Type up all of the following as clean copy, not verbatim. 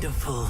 Wonderful.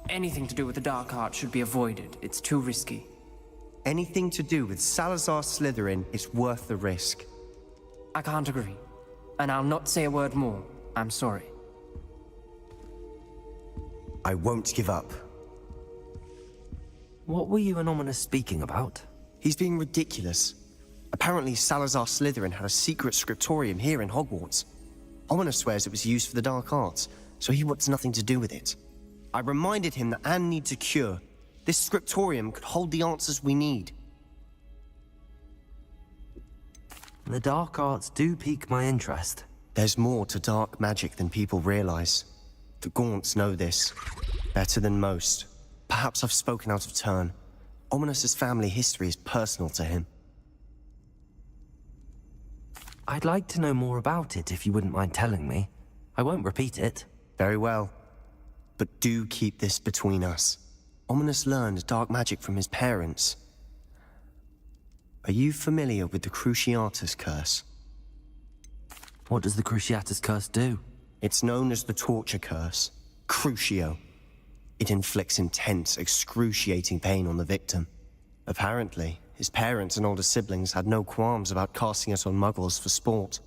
Anything to do with the dark art should be avoided. It's too risky. Anything to do with Salazar Slytherin is worth the risk. I can't agree. And I'll not say a word more. I'm sorry. I won't give up. What were you and Ominous speaking about? He's being ridiculous. Apparently Salazar Slytherin had a secret scriptorium here in Hogwarts. Ominous swears it was used for the dark arts, so he wants nothing to do with it. I reminded him that Anne needs a cure. This scriptorium could hold the answers we need. The dark arts do pique my interest. There's more to dark magic than people realize. The Gaunts know this better than most. Perhaps I've spoken out of turn. Ominous's family history is personal to him. I'd like to know more about it if you wouldn't mind telling me. I won't repeat it. Very well. But do keep this between us. Ominous learned dark magic from his parents. Are you familiar with the Cruciatus Curse? What does the Cruciatus Curse do? It's known as the Torture Curse, Crucio. It inflicts intense, excruciating pain on the victim. Apparently, his parents and older siblings had no qualms about casting it on muggles for sport.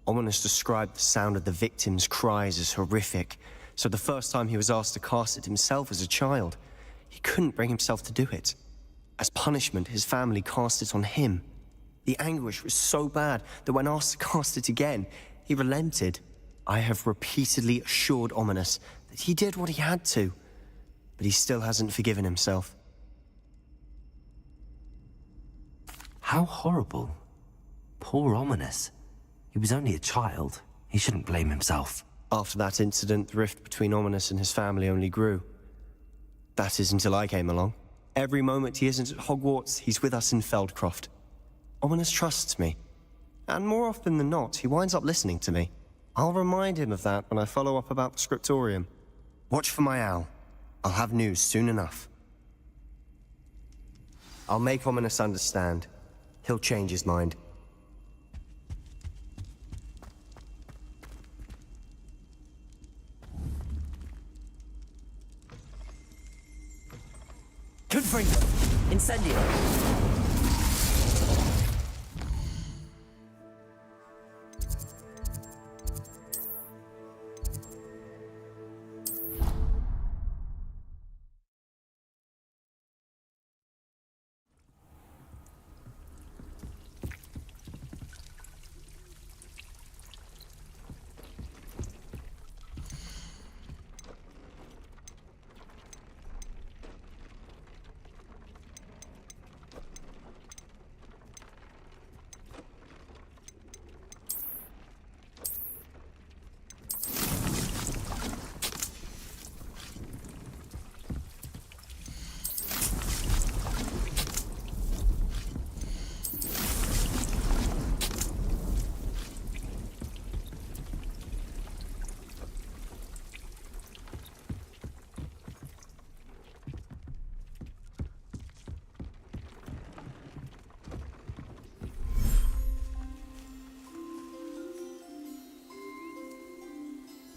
Ominous described the sound of the victim's cries as horrific, so the first time he was asked to cast it himself as a child, he couldn't bring himself to do it. As punishment, his family cast it on him. The anguish was so bad that when asked to cast it again, he relented. I have repeatedly assured Ominous that he did what he had to, but he still hasn't forgiven himself. How horrible. Poor Ominous. He was only a child. He shouldn't blame himself. After that incident, the rift between Ominous and his family only grew. That is until I came along. Every moment he isn't at Hogwarts, he's with us in Feldcroft. Ominous trusts me. And more often than not, he winds up listening to me. I'll remind him of that when I follow up about the scriptorium. Watch for my owl. I'll have news soon enough. I'll make Ominous understand. He'll change his mind. Confringo! Incendio!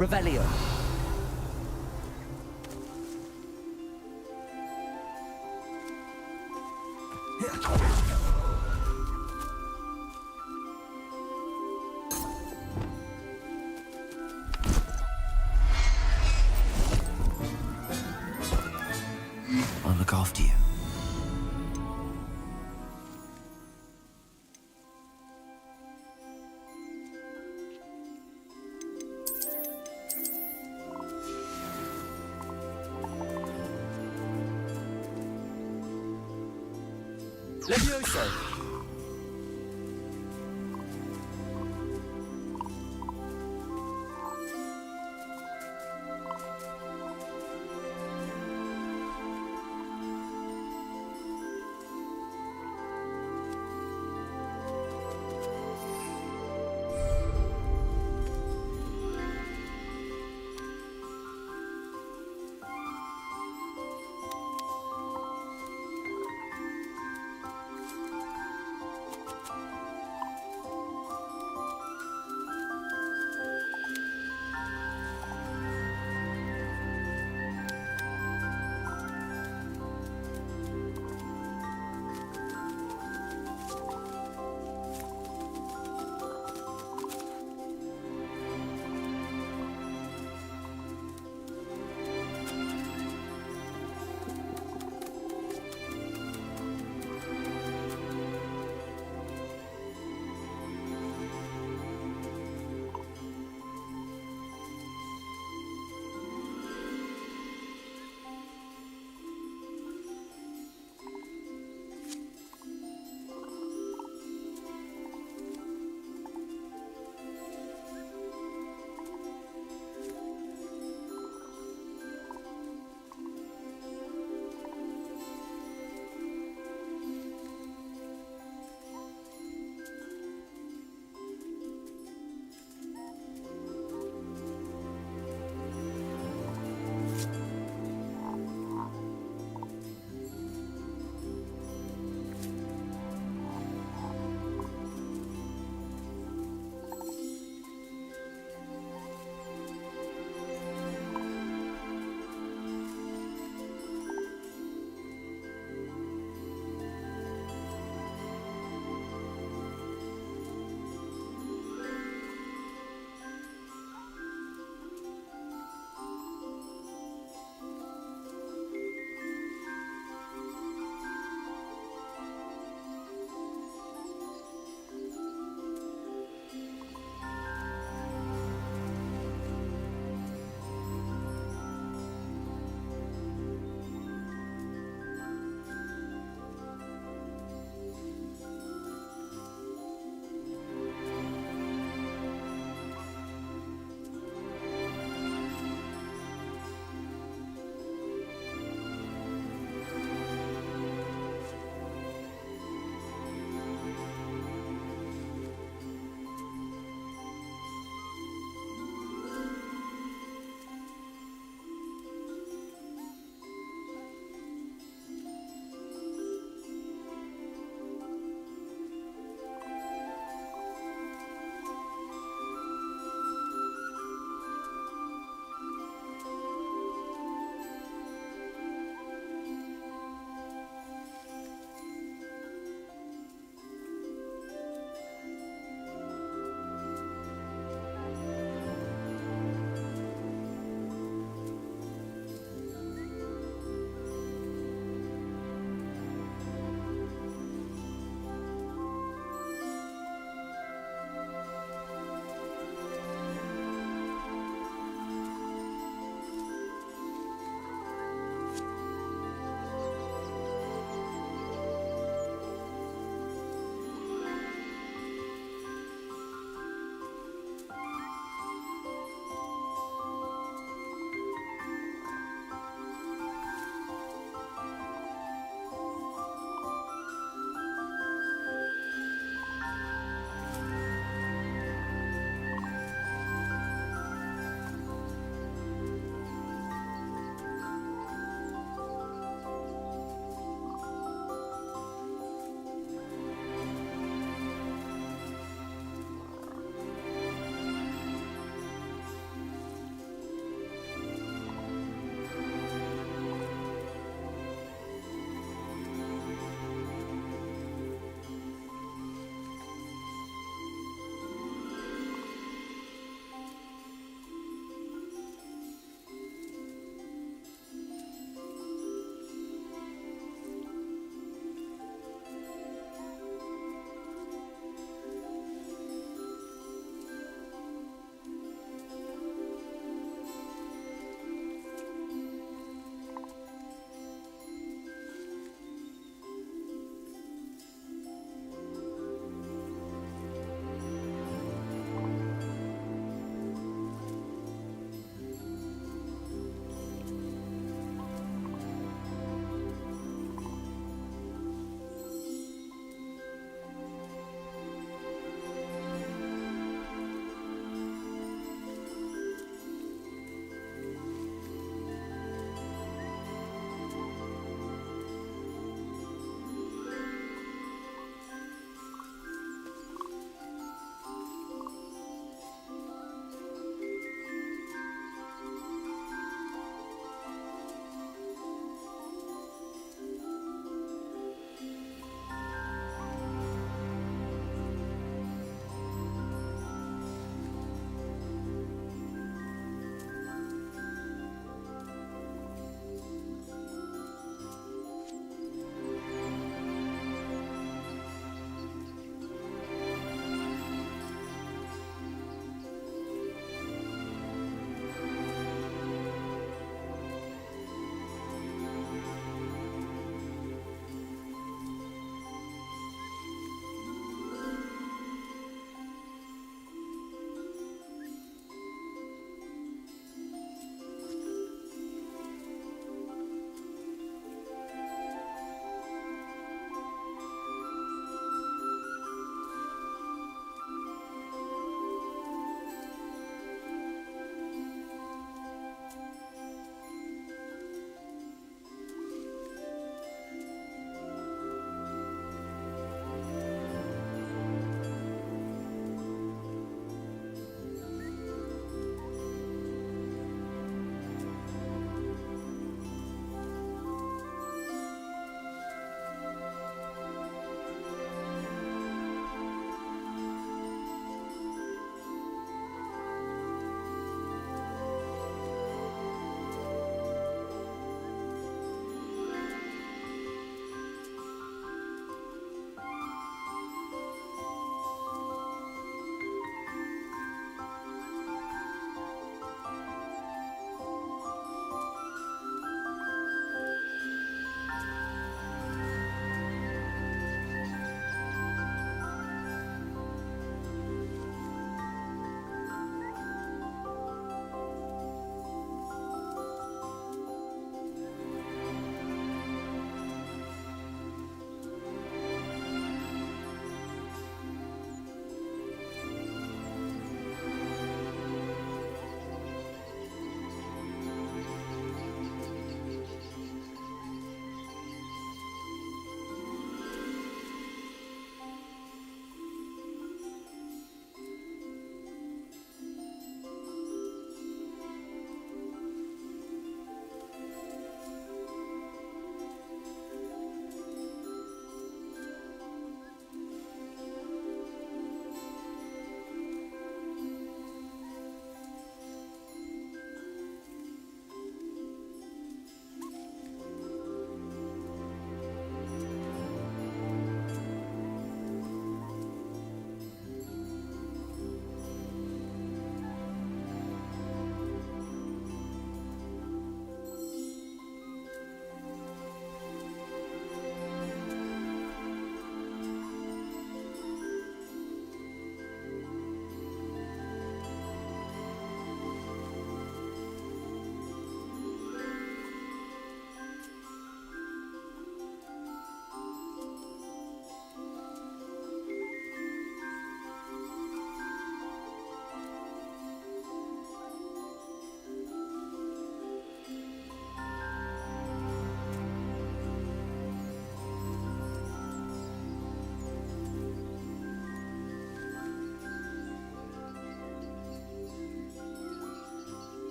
Revelio. I'll look after you. Levioso.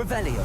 Revelio.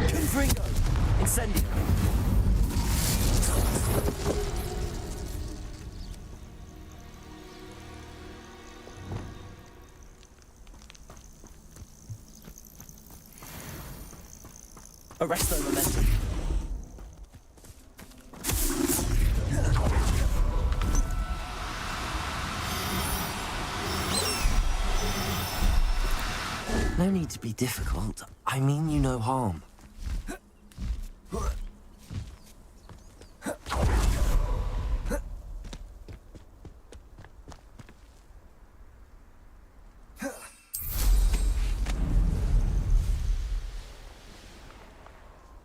Confringo! Incendio! Arresto momentum. No need to be difficult. I mean you no harm.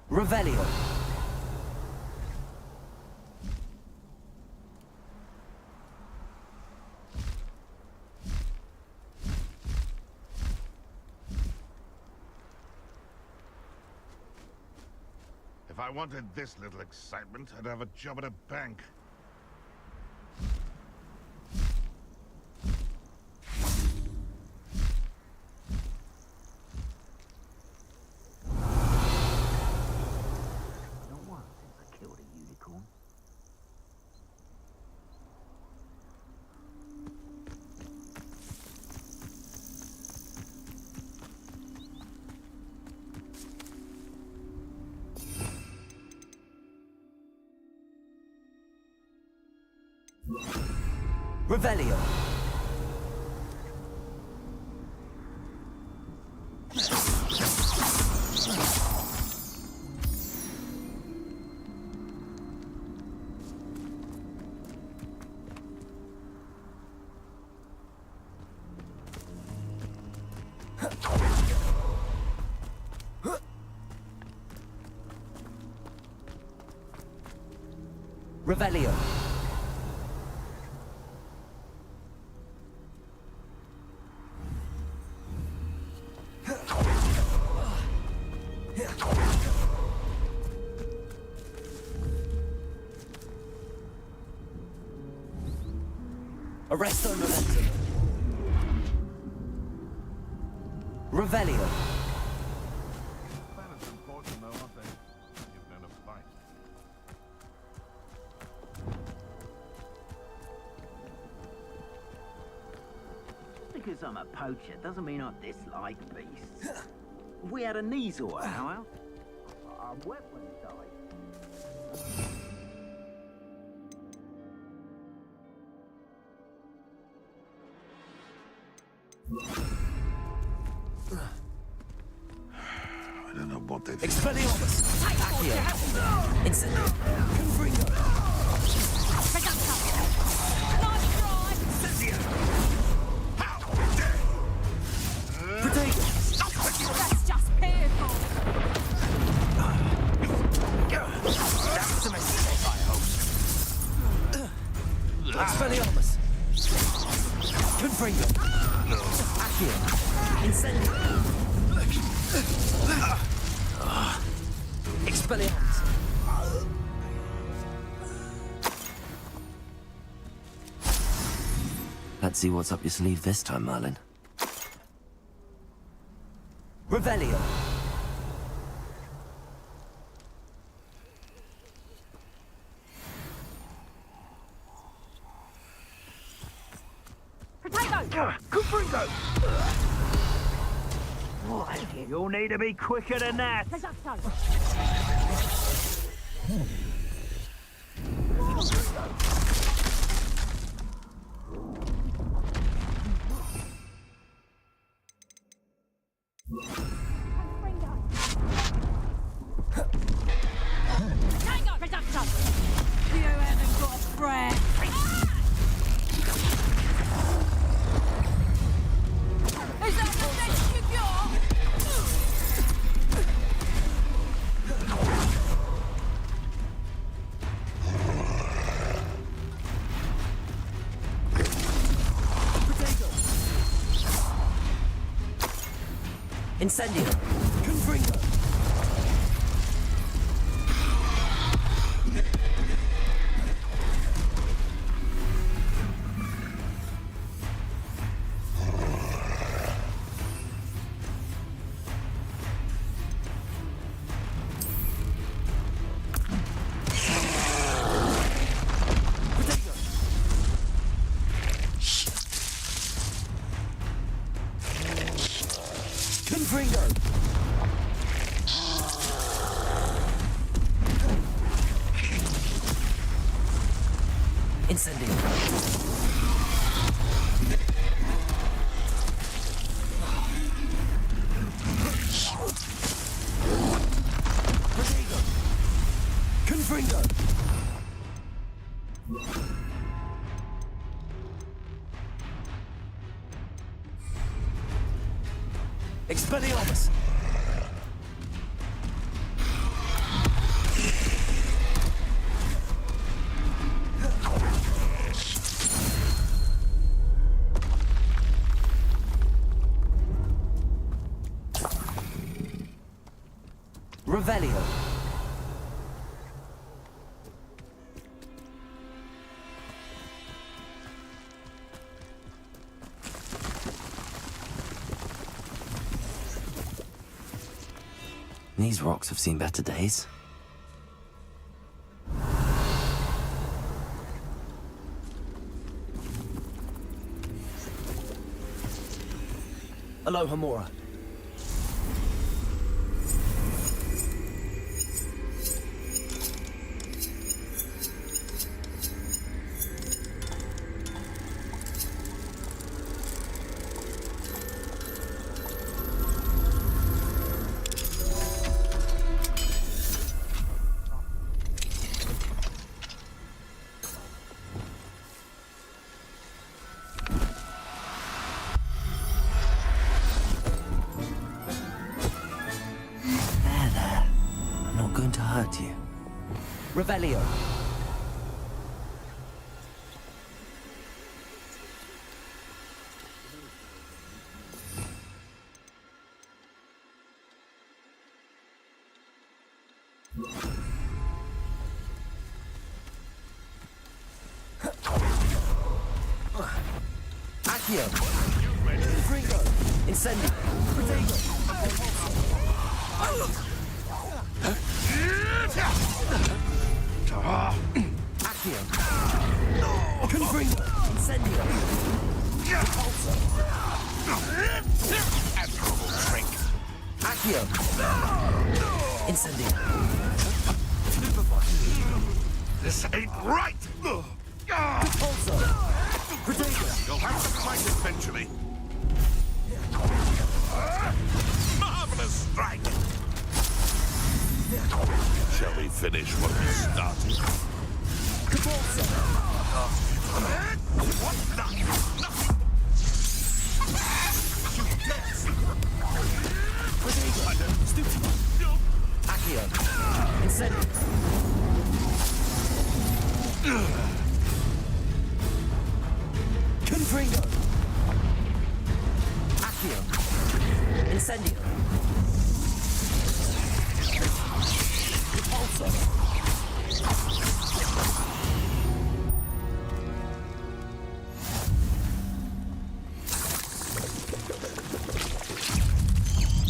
Revelio. If I wanted this little excitement, I'd have a job at a bank. Not once since I killed a unicorn. Revelio. Revelio. Arresto momentum. Revelio. Planets important though, aren't they? You've known a fight. Because I'm a poacher doesn't mean I dislike beasts. If we had a Neasor, how? Our weapons died. I don't know what they think. Expelliarmus. Accio. Incendio. Confringo. Breathtaking. That's just painful. That's the message I hope. Expelliarmus. Confringo. Accio. Incendio. Expelliarmus. Let's see what's up your sleeve this time, Merlin. Revelio. Potato! Confringo! What? You'll need to be quicker than that. Potato! Hang on, reduction! You haven't got a breath. Is that the best you got? Incendio! Confringo! Confringo! Incendio! Confringo! Expelliarmus! Revelio! These rocks have seen better days. Aloha Mora. Going to hurt you. Revelio. Accio. Fringo. Incendio. Accio. Confringo. Incendio. Admirable trick. Accio. Incendio. This ain't right! You'll have to fight eventually. Marvelous strike! Shall we finish what we started? What? Nothing! Accio. Incendio. Confringo. Accio. Incendio. Repulsor.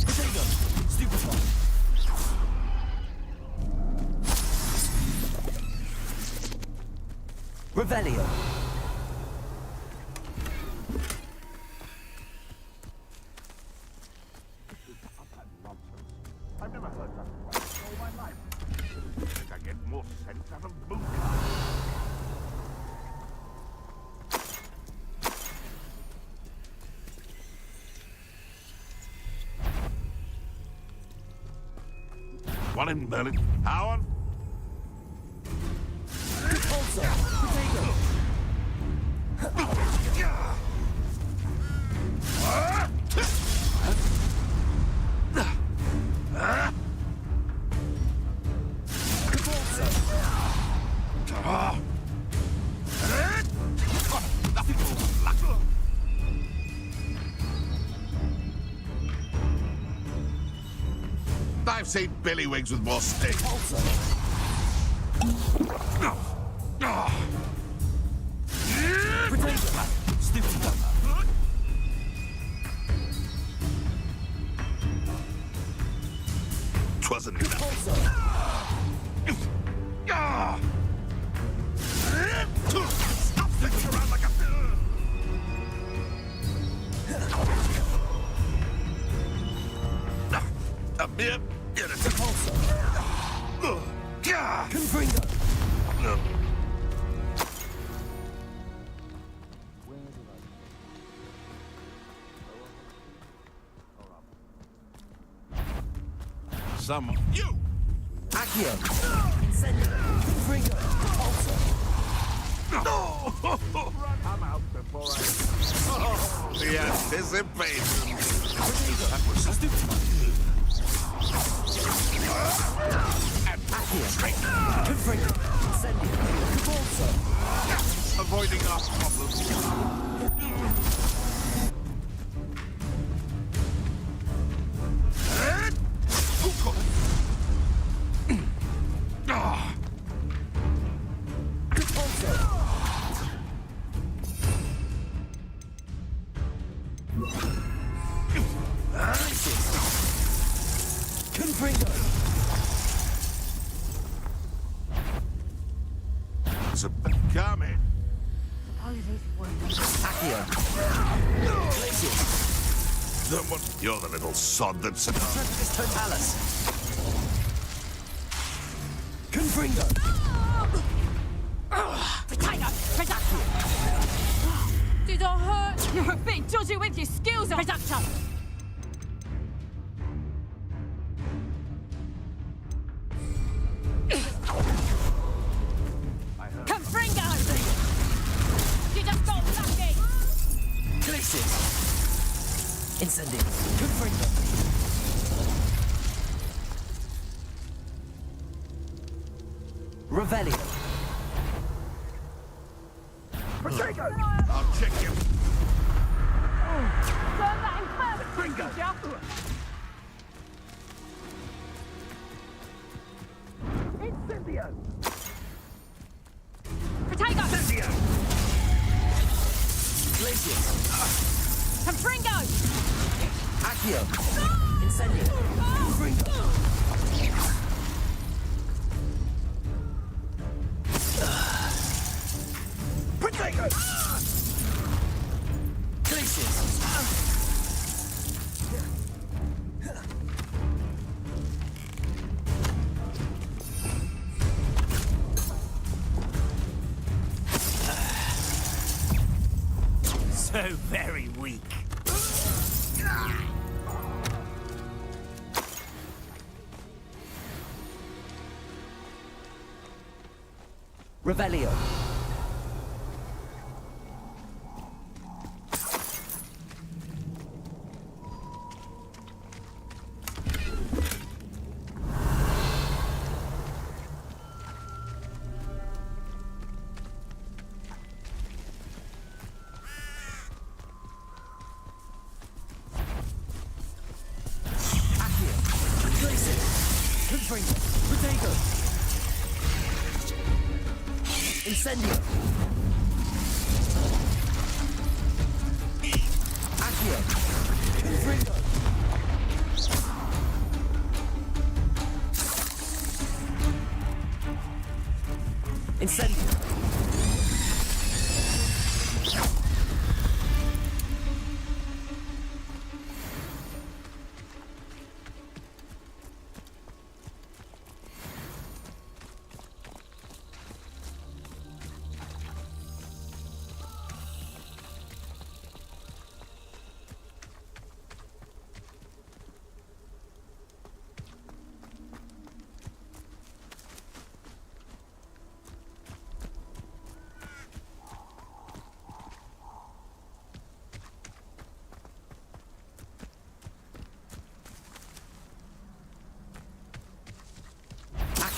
Potato. Stupefy. Revelio. I've never heard that quite all my life. I think I get more sense out of moonlight. one in Merlin. Howard? I've seen Billywigs with more stick. Twasn't enough. Stop flicking around like a... A mere... Some... You! Accio! I'm out before I... The anticipation. That was avoiding our problems. Coming. You're the little sod that's... Totalis. Confringo! Potato! Production! Did I hurt? You're a bit dodgy with your skills, Production! Confringo! You just got lucky! Glacius. Incendio. Confringo. Revelio. I'll check you. Turn that in first, Jeff! Incendio! Potato! Glacius. Confringo! Accio. Incendio. Confringo. Glacius. So very weak. Revelio. Incendio. Accio. Confringo. Incendio.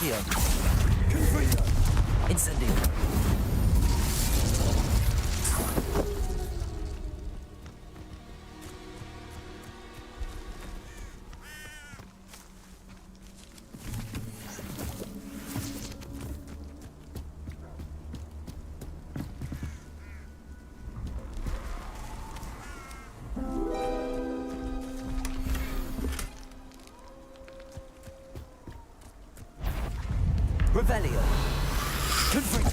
Accio. Confringo. Incendio. Revelio. Confringo.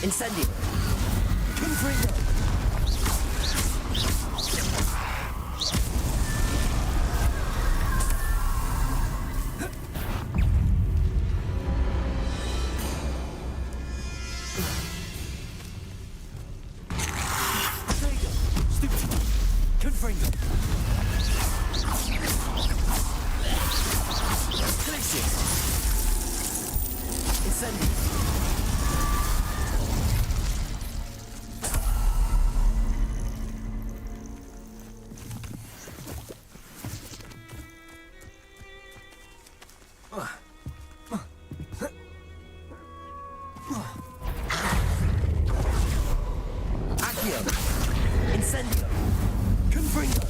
Incendio. Confringo. Confringo. Glacius. Incendio. Accio. Incendio. Confringo.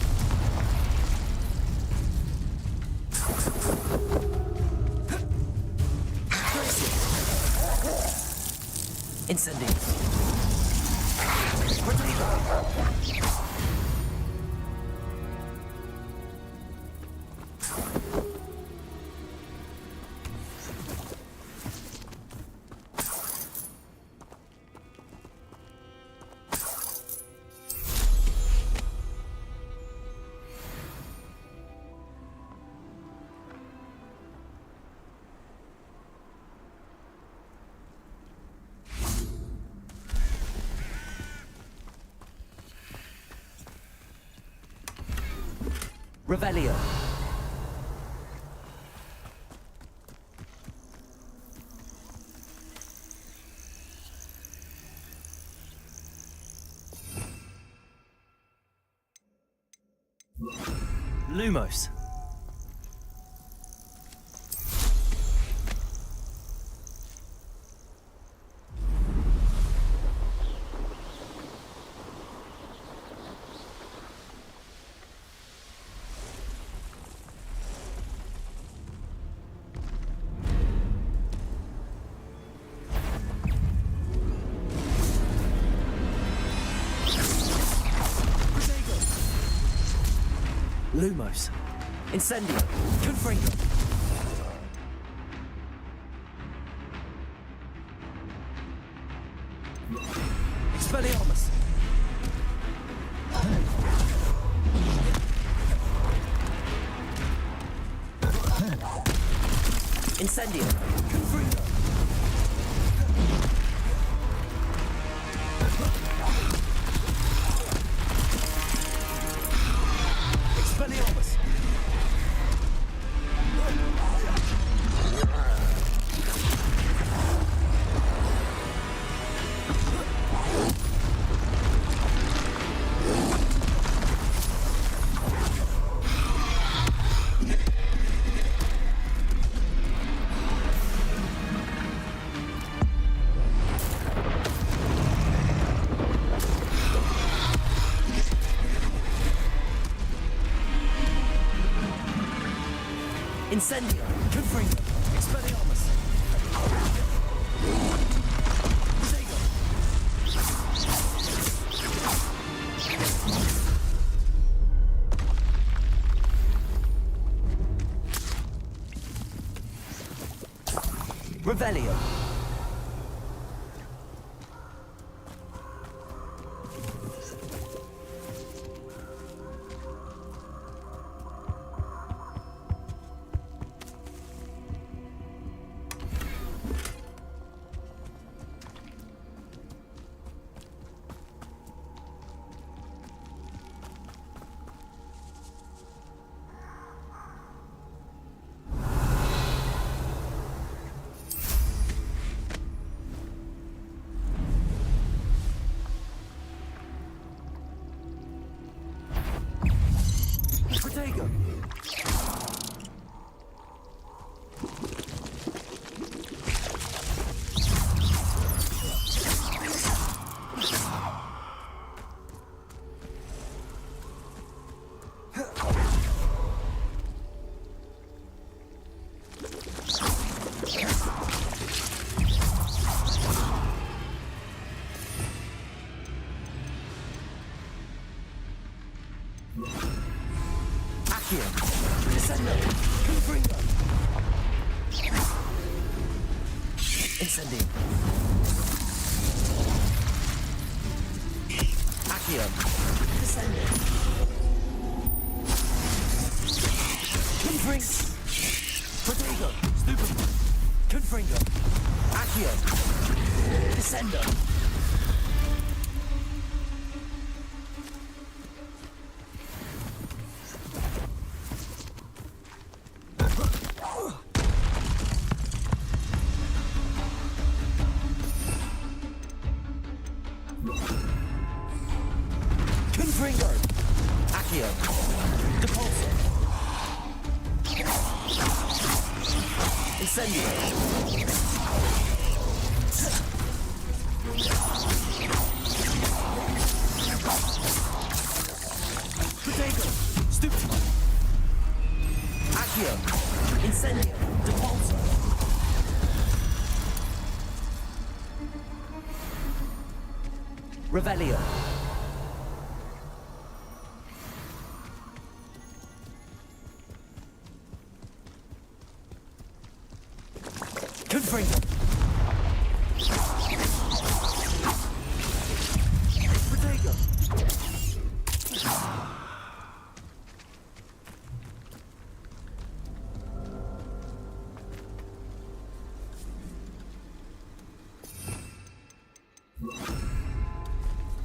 Incendio. Revelio. Lumos. Lumos. Incendio. Confringo. Expelliarmus. Incendio. Confringo. Expelliarmus. Incendio. Confringo. Expelliarmus. Sego. Revelio. Incendio! Confringo! Incendio! Accio! Descendo! Confringo! Protego! Stupid! Confringo! Accio! Descendo! Confringo! Accio! Depulso! Incendio! Protego! Stupid! Accio! Incendio! Depulso! Revelio! Confringo! Protego!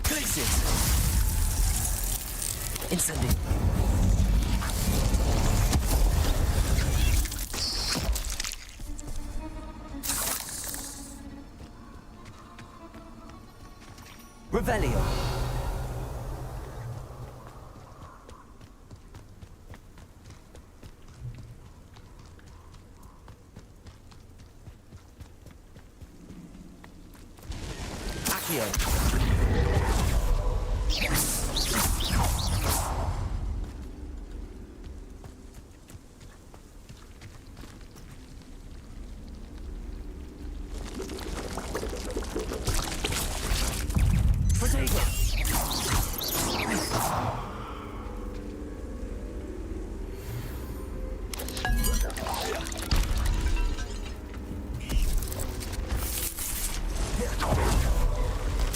Glacius! Incendio! Revelio! Accio! Protego!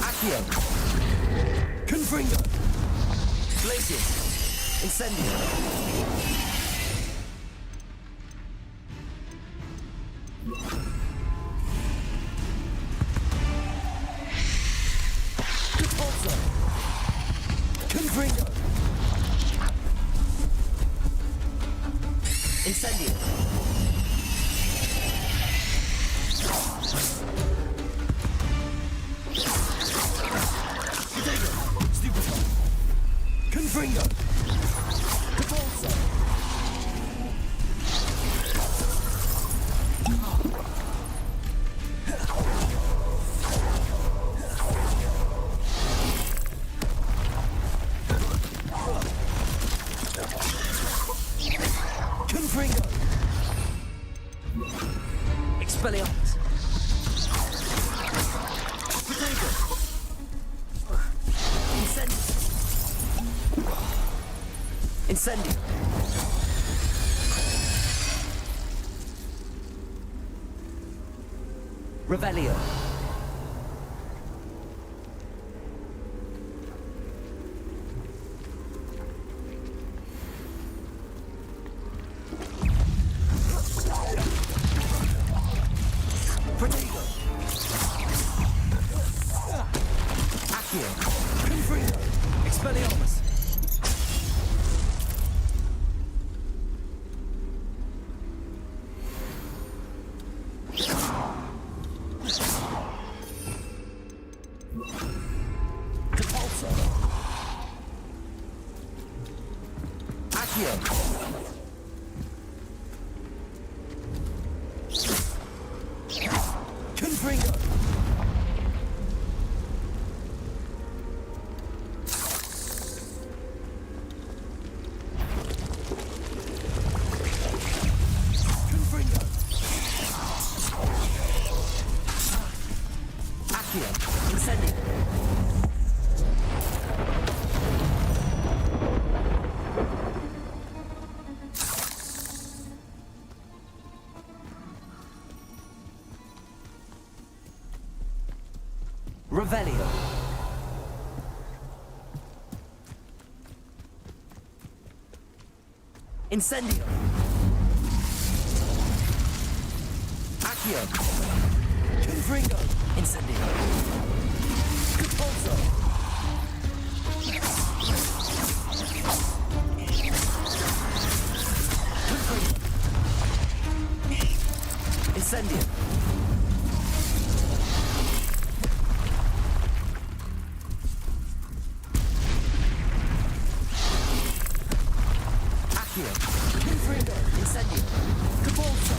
Accio! Confringo! Glacius! Incendio! Depulso! Confringo! Incendio! Protego! Stupid! Confringo! Depulso! Confringo! Expelliarmus! Protego! Incendio! Incendio! Revelio! Protego! Accio! Confringo! Expelliarmus! Revelio. Incendio. Accio. Confringo. Incendio. Capulso. Confringo. Incendio. Accio. Confringo. Incendio. Capulso.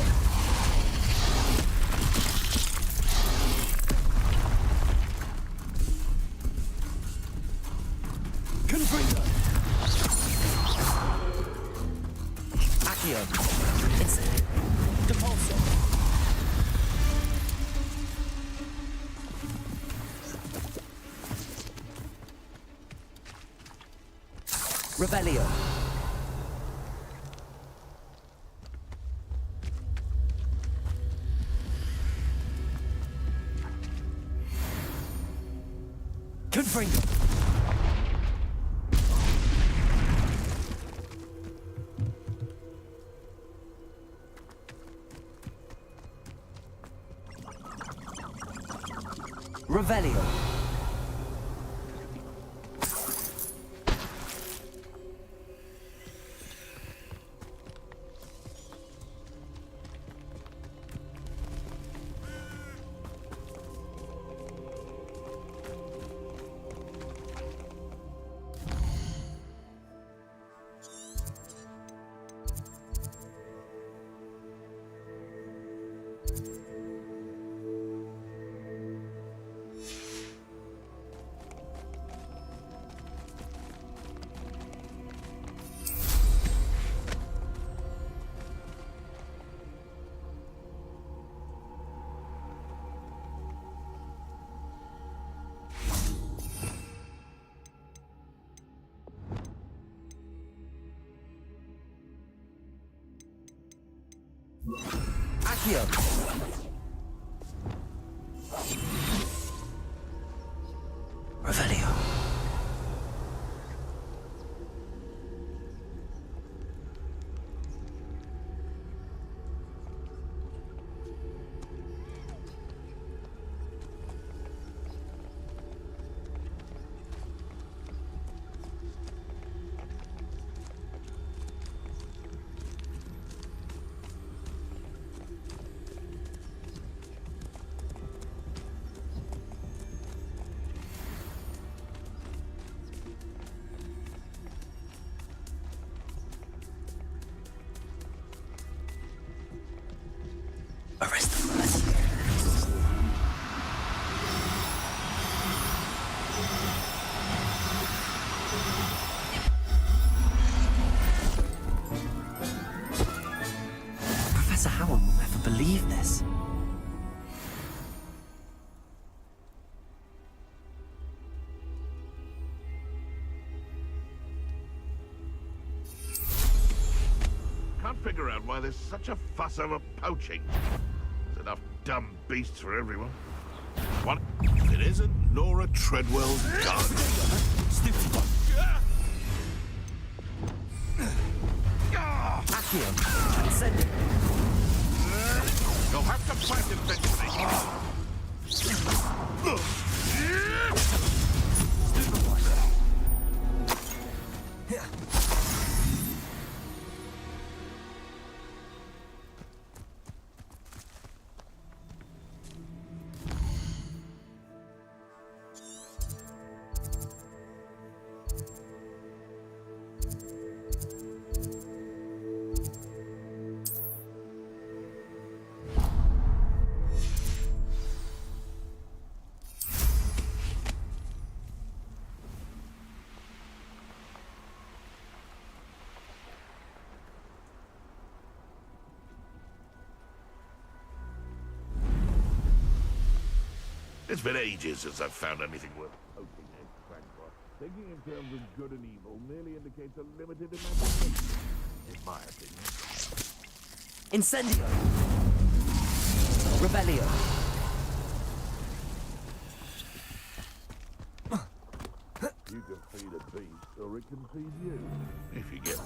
Confringo. Accio. Incendio. Capulso. Revelio. Confringo. Revelio. Accio. Revelio. Arrest the mercenary. Professor Howell will never believe this. Can't figure out why there's such a fuss over poaching. There's enough dumb beasts for everyone. What? It isn't Nora Treadwell's garden. Stupid one. Accio. Incendio. You'll have to fight eventually. Stupid one. It's been ages since I've found anything worth poaching and crackpot. Thinking in terms of good and evil merely indicates a limited imagination, in my opinion. Incendio. Revelio. beast, or it can feed you. If you get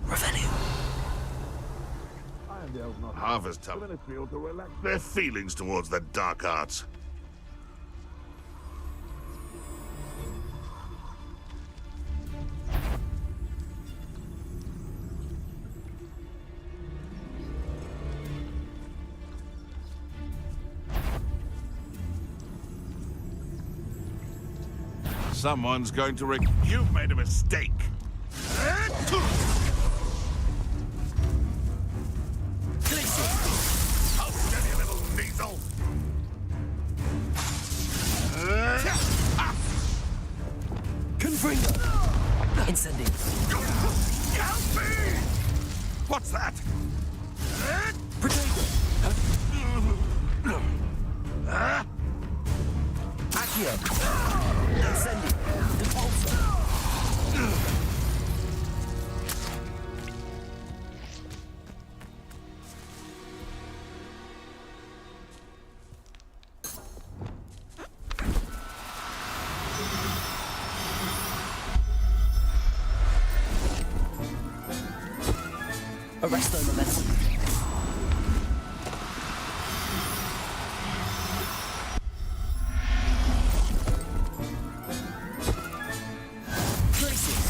what I mean. Harvest time. To relax their feelings towards the dark arts. Someone's going to You've made a mistake. Incendiing. Help me! What's that? Potato. Accio. Incendiing. Depulso. Arresto momentum. Tracing.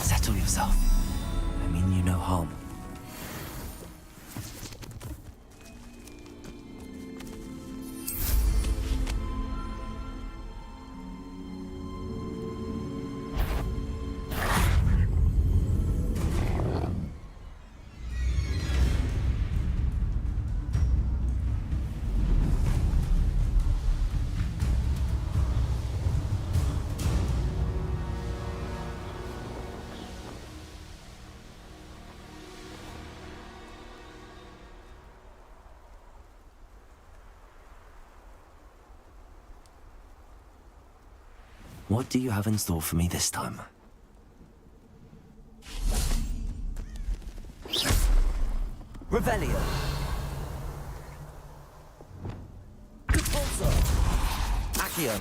Settle yourself. I mean you no harm. What do you have in store for me this time? Revelio. Depulso. Accio.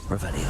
Revelio.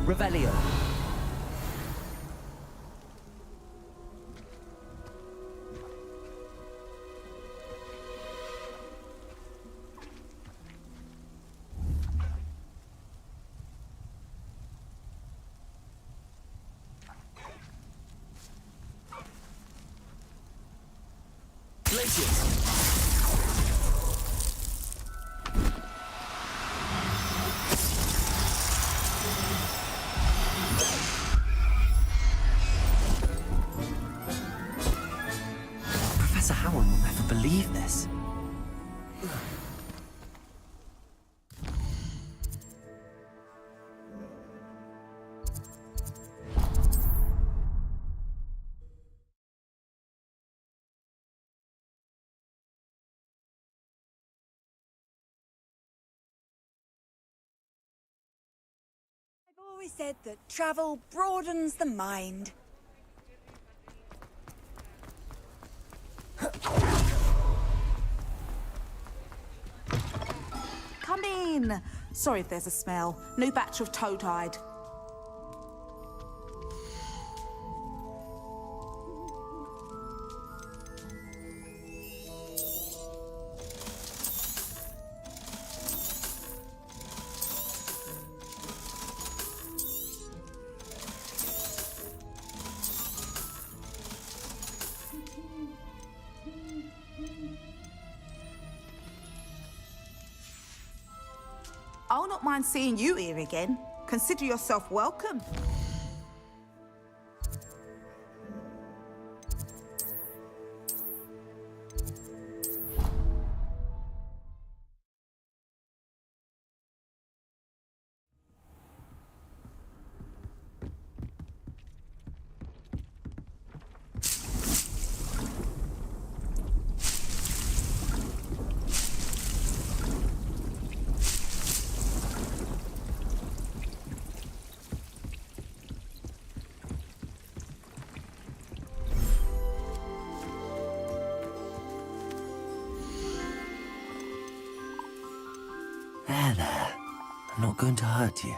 Revelio. Glaciers. Professor Howard will never believe this. I've always said that travel broadens the mind. Come in. Sorry if there's a smell. New batch of toad-hide. I'll not mind seeing you here again. Consider yourself welcome. There. I'm not going to hurt you.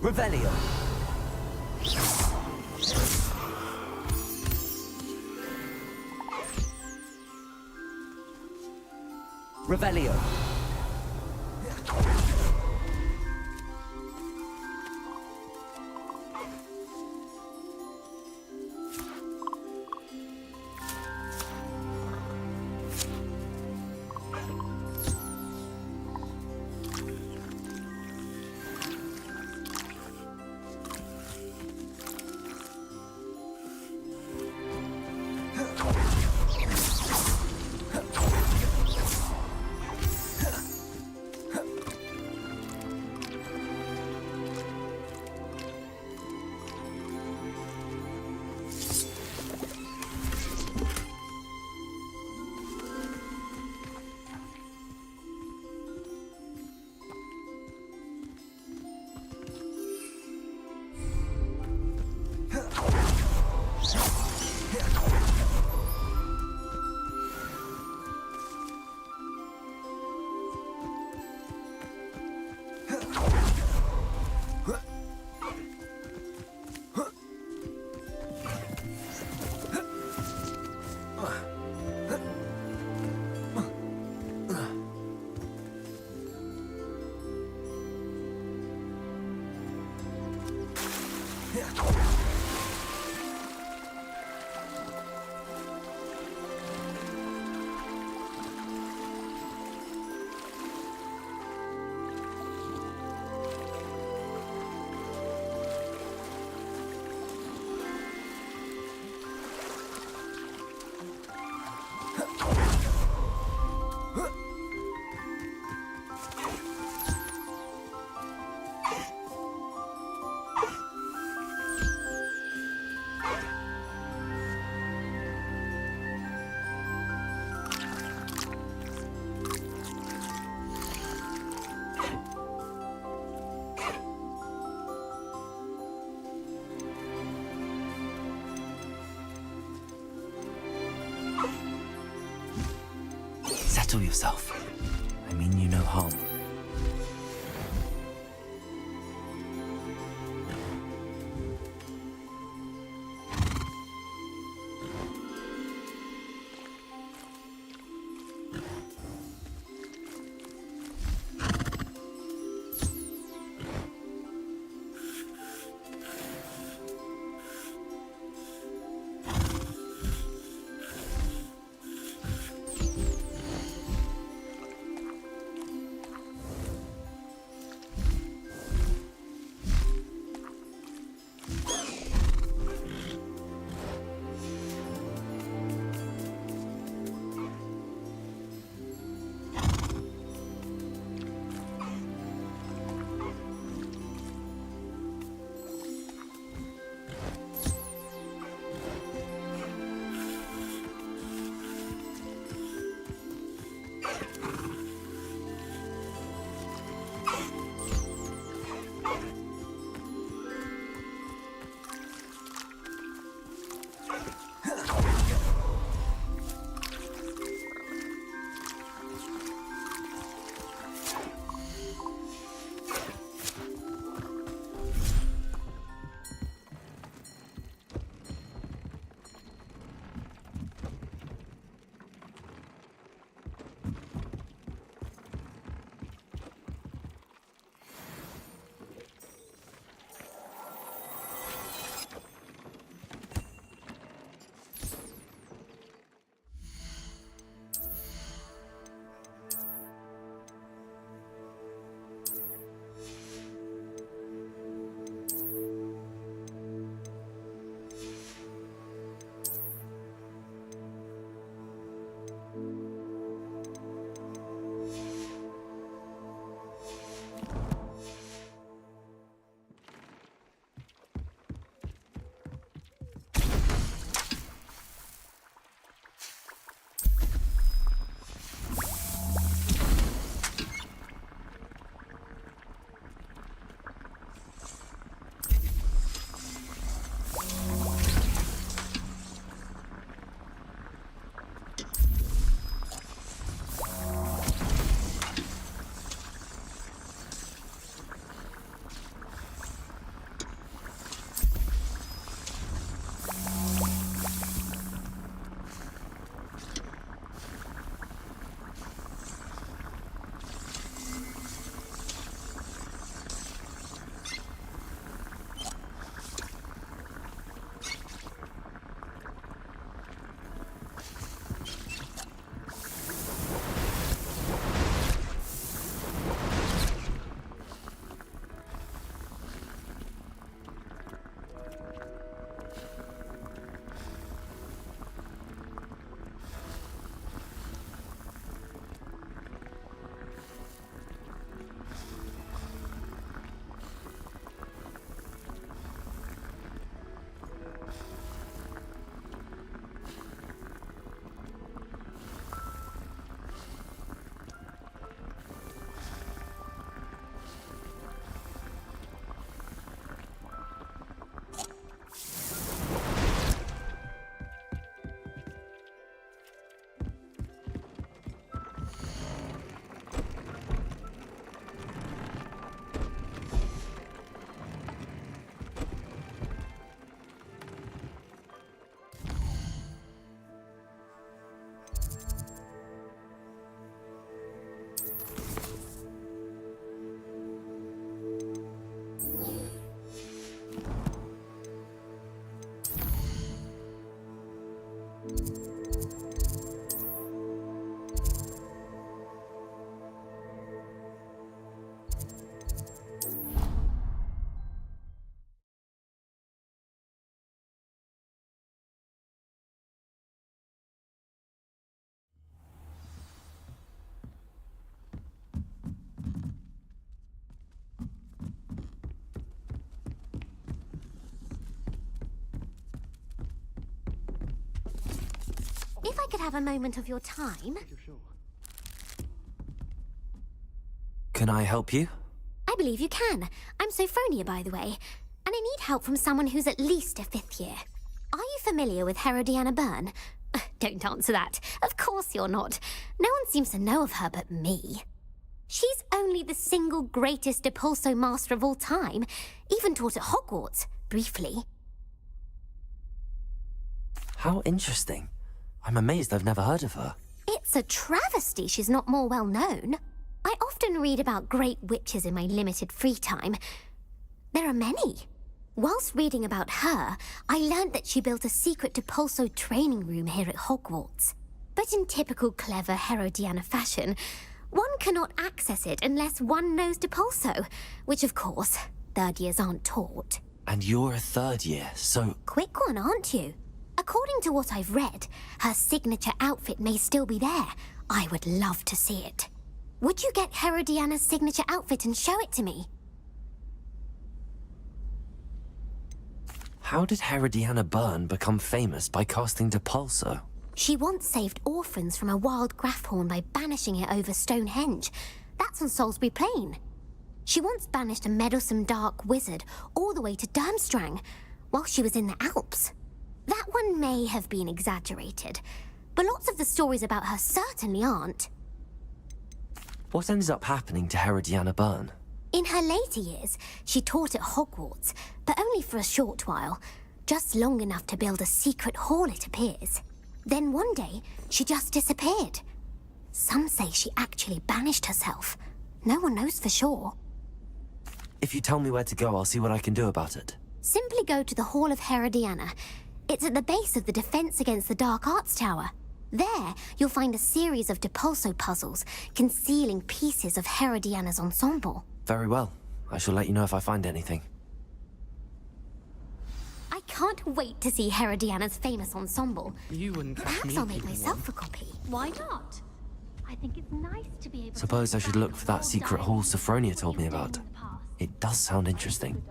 Revelio. Revelio. Settle yourself. I mean you no harm. If I could have a moment of your time... Can I help you? I believe you can. I'm Sophronia, by the way, and I need help from someone who's at least a 5th year. Are you familiar with Herodiana Byrne? Don't answer that. Of course you're not. No one seems to know of her but me. She's only the single greatest Depulso master of all time, even taught at Hogwarts, briefly. How interesting. I'm amazed I've never heard of her. It's a travesty she's not more well known. I often read about great witches in my limited free time. There are many. Whilst reading about her, I learned that she built a secret Depulso training room here at Hogwarts. But in typical clever Herodiana fashion, one cannot access it unless one knows Depulso, which of course, 3rd years aren't taught. And you're a 3rd year, so... Quick one, aren't you? According to what I've read, her signature outfit may still be there. I would love to see it. Would you get Herodiana's signature outfit and show it to me? How did Herodiana Byrne become famous by casting Depulso? She once saved orphans from a wild Grafhorn by banishing it over Stonehenge. That's on Salisbury Plain. She once banished a meddlesome dark wizard all the way to Durmstrang, while she was in the Alps. That one may have been exaggerated, but lots of the stories about her certainly aren't. What ended up happening to Herodiana Byrne? In her later years, she taught at Hogwarts, but only for a short while. Just long enough to build a secret hall, it appears. Then one day, she just disappeared. Some say she actually banished herself. No one knows for sure. If you tell me where to go, I'll see what I can do about it. Simply go to the Hall of Herodiana. It's at the base of the Defense Against the Dark Arts Tower. There, you'll find a series of Depulso puzzles concealing pieces of Herodiana's ensemble. Very well. I shall let you know if I find anything. I can't wait to see Herodiana's famous ensemble. You wouldn't catch Perhaps me I'll make if you myself a copy. Why not? I think it's nice to be able Suppose to... I should look for that secret hall Sophronia told me about. It does sound interesting.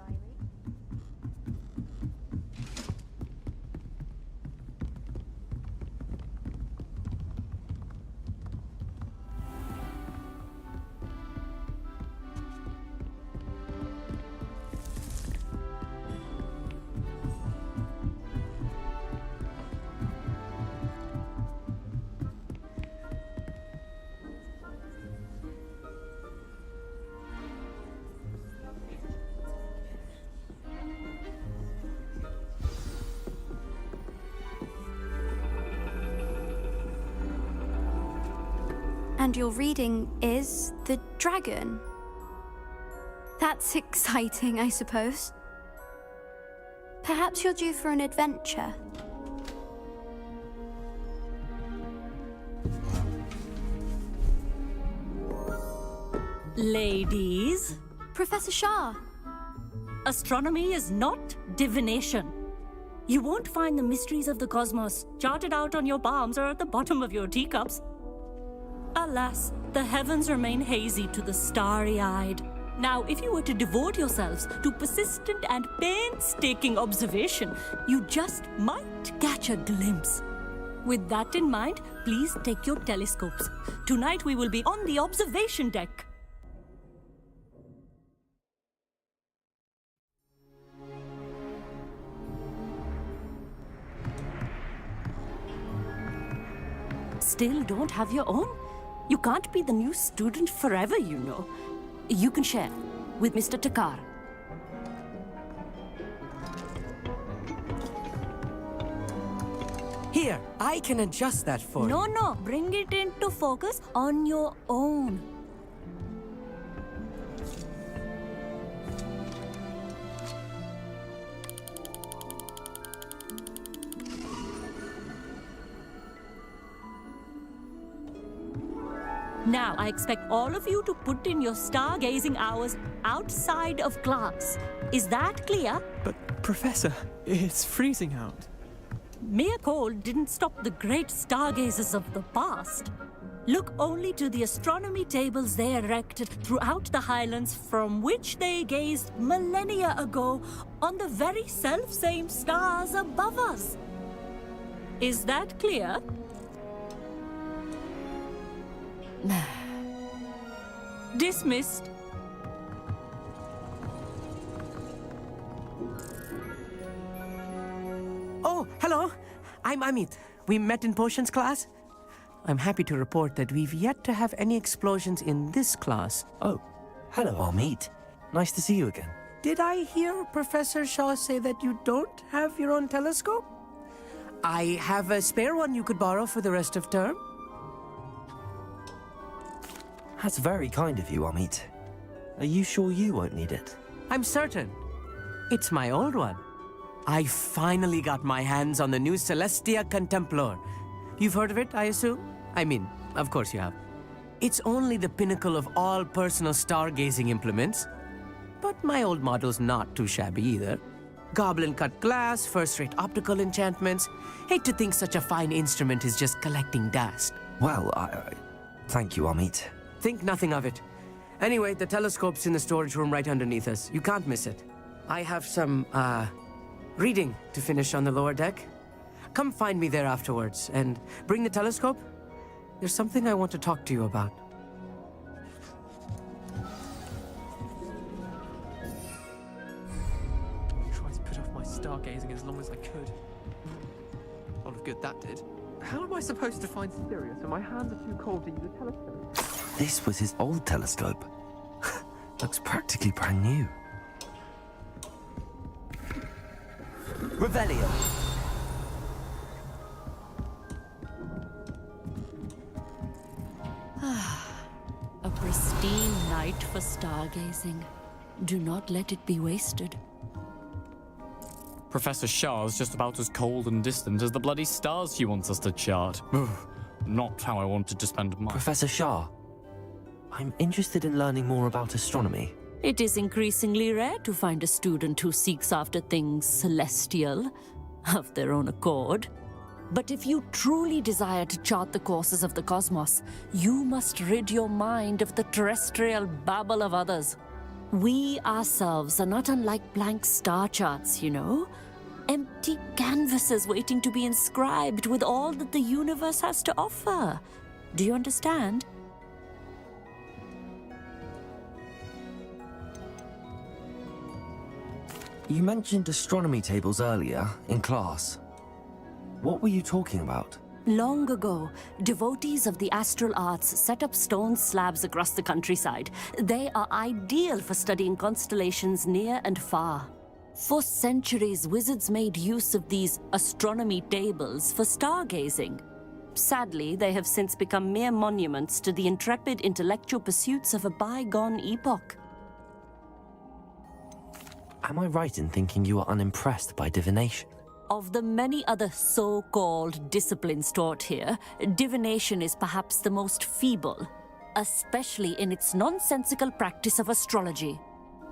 And your reading is The Dragon. That's exciting, I suppose. Perhaps you're due for an adventure. Ladies, Professor Shah. astronomy is not divination. You won't find the mysteries of the cosmos charted out on your palms or at the bottom of your teacups. Alas, the heavens remain hazy to the starry-eyed. Now, if you were to devote yourselves to persistent and painstaking observation, you just might catch a glimpse. With that in mind, please take your telescopes. Tonight we will be on the observation deck. Still don't have your own? You can't be the new student forever, you know. You can share with Mr. Takar. Here, I can adjust that for you. No, bring it into focus on your own. Now, I expect all of you to put in your stargazing hours outside of class. Is that clear? But, Professor, it's freezing out. Mere cold didn't stop the great stargazers of the past. Look only to the astronomy tables they erected throughout the Highlands from which they gazed millennia ago on the very self-same stars above us. Is that clear? Dismissed. Oh, hello. I'm Amit. We met in potions class. I'm happy to report that we've yet to have any explosions in this class. Oh, hello, Hogsmeade. Nice to see you again. Did I hear Professor Shaw say that you don't have your own telescope? I have a spare one you could borrow for the rest of term. That's very kind of you, Hogsmeade. Are you sure you won't need it? I'm certain. It's my old one. I finally got my hands on the new Celestia Contemplar. You've heard of it, I assume? I mean, of course you have. It's only the pinnacle of all personal stargazing implements. But my old model's not too shabby either. Goblin-cut glass, first-rate optical enchantments. Hate to think such a fine instrument is just collecting dust. Well, thank you, Hogsmeade. Think nothing of it. Anyway, the telescope's in the storage room right underneath us. You can't miss it. I have some, reading to finish on the lower deck. Come find me there afterwards, and bring the telescope. There's something I want to talk to you about. Tried to put off my stargazing as long as I could. A lot of good that did. How am I supposed to find Sirius when my hands are too cold to use a telescope? This was his old telescope. Looks practically brand new. Revelio. A pristine night for stargazing. Do not let it be wasted. Professor Shah's just about as cold and distant as the bloody stars she wants us to chart. Not how I wanted to spend my... Professor Shah, I'm interested in learning more about astronomy. It is increasingly rare to find a student who seeks after things celestial, of their own accord. But if you truly desire to chart the courses of the cosmos, you must rid your mind of the terrestrial babble of others. We ourselves are not unlike blank star charts, you know? Empty canvases waiting to be inscribed with all that the universe has to offer. Do you understand? You mentioned astronomy tables earlier, in class. What were you talking about? Long ago, devotees of the astral arts set up stone slabs across the countryside. They are ideal for studying constellations near and far. For centuries, wizards made use of these astronomy tables for stargazing. Sadly, they have since become mere monuments to the intrepid intellectual pursuits of a bygone epoch. Am I right in thinking you are unimpressed by divination? Of the many other so-called disciplines taught here, divination is perhaps the most feeble, especially in its nonsensical practice of astrology.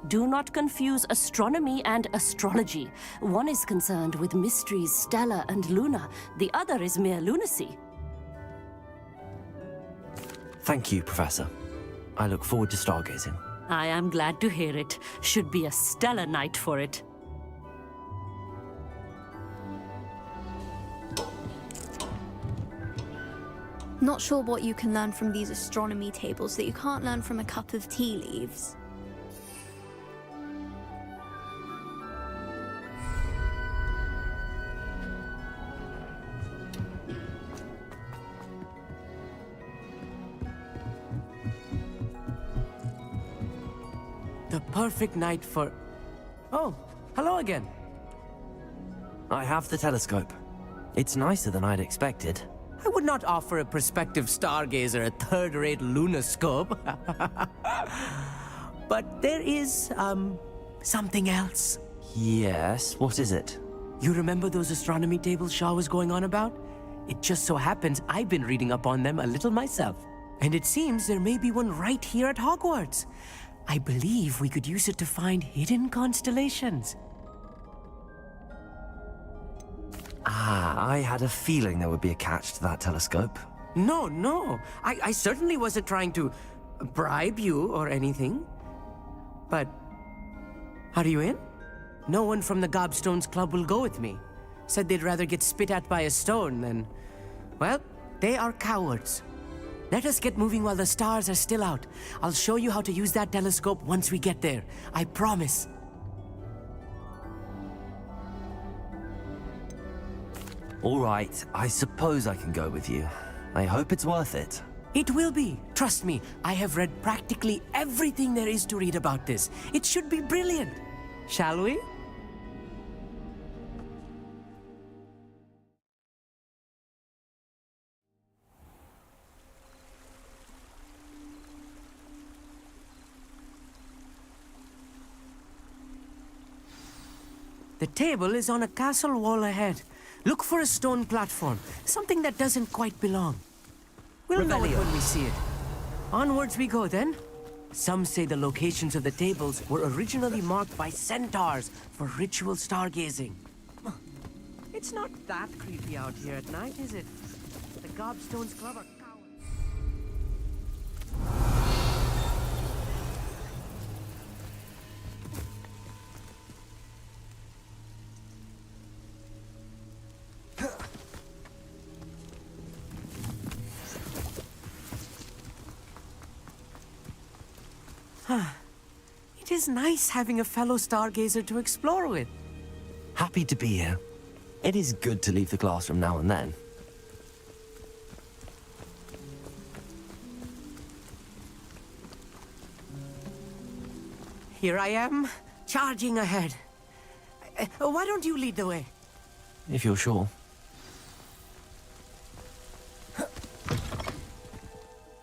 Do not confuse astronomy and astrology. One is concerned with mysteries stellar and lunar, the other is mere lunacy. Thank you, Professor. I look forward to stargazing. I am glad to hear it. Should be a stellar night for it. Not sure what you can learn from these astronomy tables that you can't learn from a cup of tea leaves. The perfect night for... Oh, hello again. I have the telescope. It's nicer than I'd expected. I would not offer a prospective stargazer a third-rate lunoscope. But there is, something else. Yes, what is it? You remember those astronomy tables Shaw was going on about? It just so happens I've been reading up on them a little myself. And it seems there may be one right here at Hogwarts. I believe we could use it to find hidden constellations. I had a feeling there would be a catch to that telescope. No. I certainly wasn't trying to bribe you or anything. But, are you in? No one from the Gobstones Club will go with me. Said they'd rather get spit at by a stone than... Well, they are cowards. Let us get moving while the stars are still out. I'll show you how to use that telescope once we get there. I promise. All right, I suppose I can go with you. I hope it's worth it. It will be. Trust me, I have read practically everything there is to read about this. It should be brilliant. Shall we? The table is on a castle wall ahead. Look for a stone platform, something that doesn't quite belong. We'll know it when we see it. Onwards we go then. Some say the locations of the tables were originally marked by centaurs for ritual stargazing. It's not that creepy out here at night, is it? The Gobstones Club are cowards. It is nice having a fellow stargazer to explore with. Happy to be here. It is good to leave the classroom now and then. Here I am, charging ahead. Why don't you lead the way? If you're sure.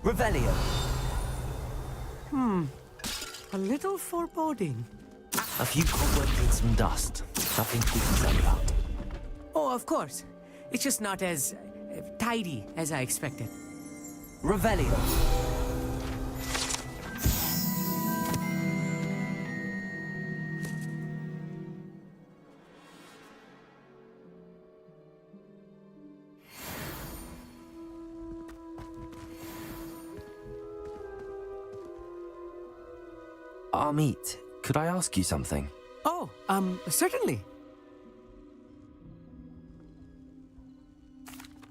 Revelio. A little foreboding. A few cobwebs and some dust. Nothing to be concerned about. Oh, of course. It's just not as tidy as I expected. Revelio. Amit, could I ask you something? Oh, certainly.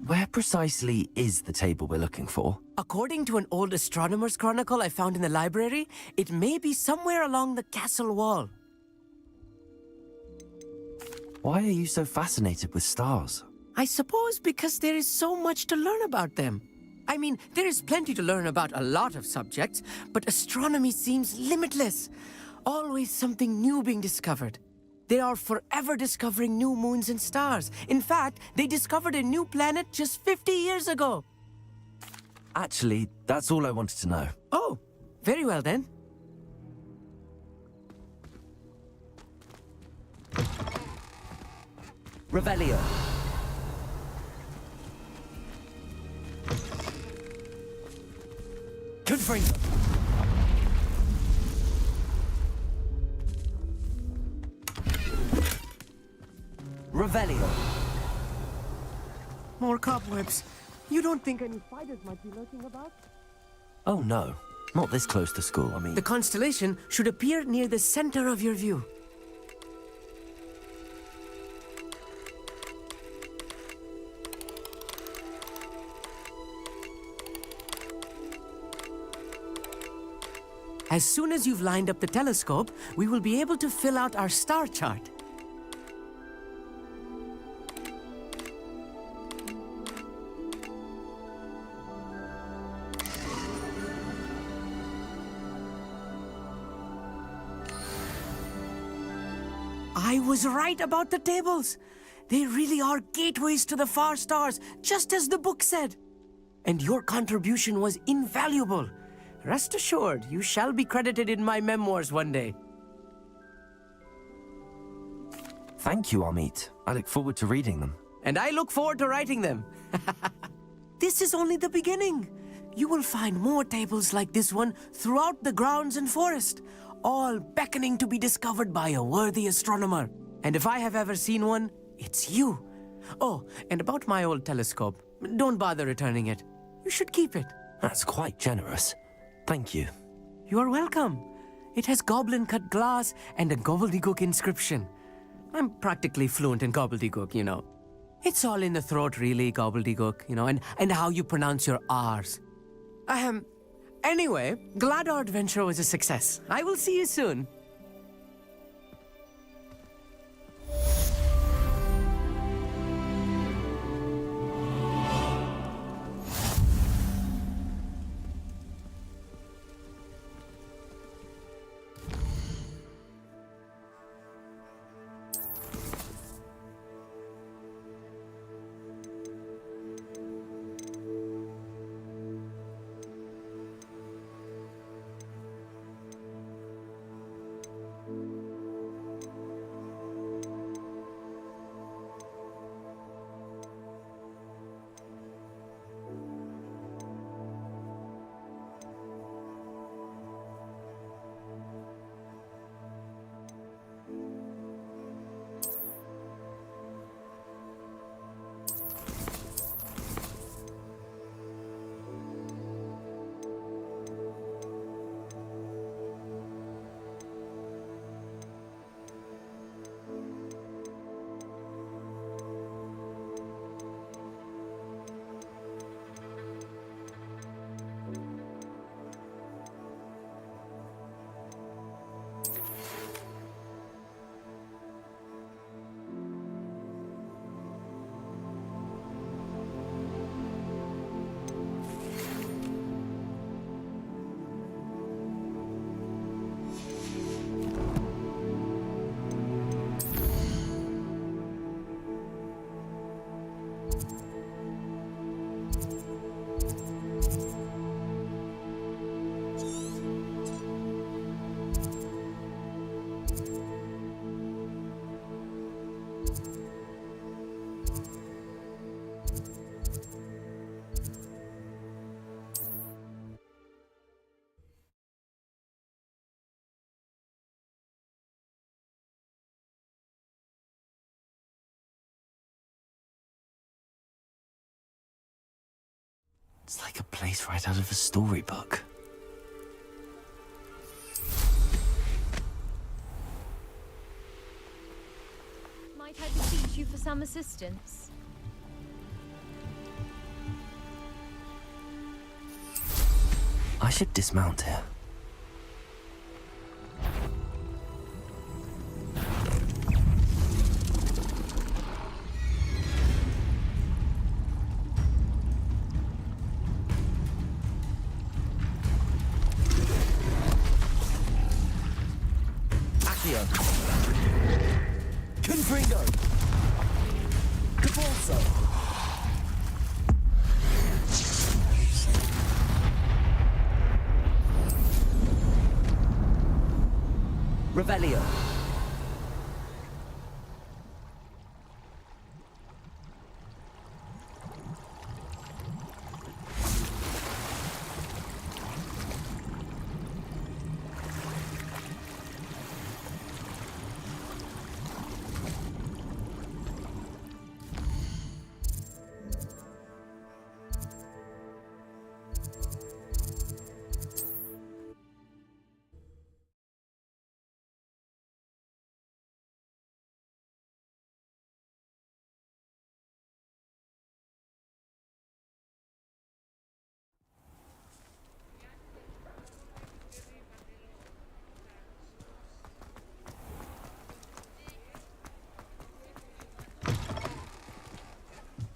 Where precisely is the table we're looking for? According to an old astronomer's chronicle I found in the library, it may be somewhere along the castle wall. Why are you so fascinated with stars? I suppose because there is so much to learn about them. I mean, there is plenty to learn about a lot of subjects, but astronomy seems limitless. Always something new being discovered. They are forever discovering new moons and stars. In fact, they discovered a new planet just 50 years ago. Actually, that's all I wanted to know. Oh, very well then. Revelio. Confringo. Revelio. More cobwebs. You don't think any fighters might be lurking about? Oh no, not this close to school, I mean. The constellation should appear near the center of your view. As soon as you've lined up the telescope, we will be able to fill out our star chart. I was right about the tables. They really are gateways to the far stars, just as the book said. And your contribution was invaluable. Rest assured, you shall be credited in my memoirs one day. Thank you, Amit. I look forward to reading them. And I look forward to writing them. This is only the beginning. You will find more tables like this one throughout the grounds and forest, all beckoning to be discovered by a worthy astronomer. And if I have ever seen one, it's you. Oh, and about my old telescope, don't bother returning it. You should keep it. That's quite generous. Thank you. You are welcome. It has goblin-cut glass and a gobbledygook inscription. I'm practically fluent in gobbledygook, you know. It's all in the throat, really, gobbledygook, you know, and how you pronounce your R's. Anyway, glad our adventure was a success. I will see you soon. It's like a place right out of a storybook. Might I beseech you for some assistance? I should dismount here. Confringo! Capulso! Revelio!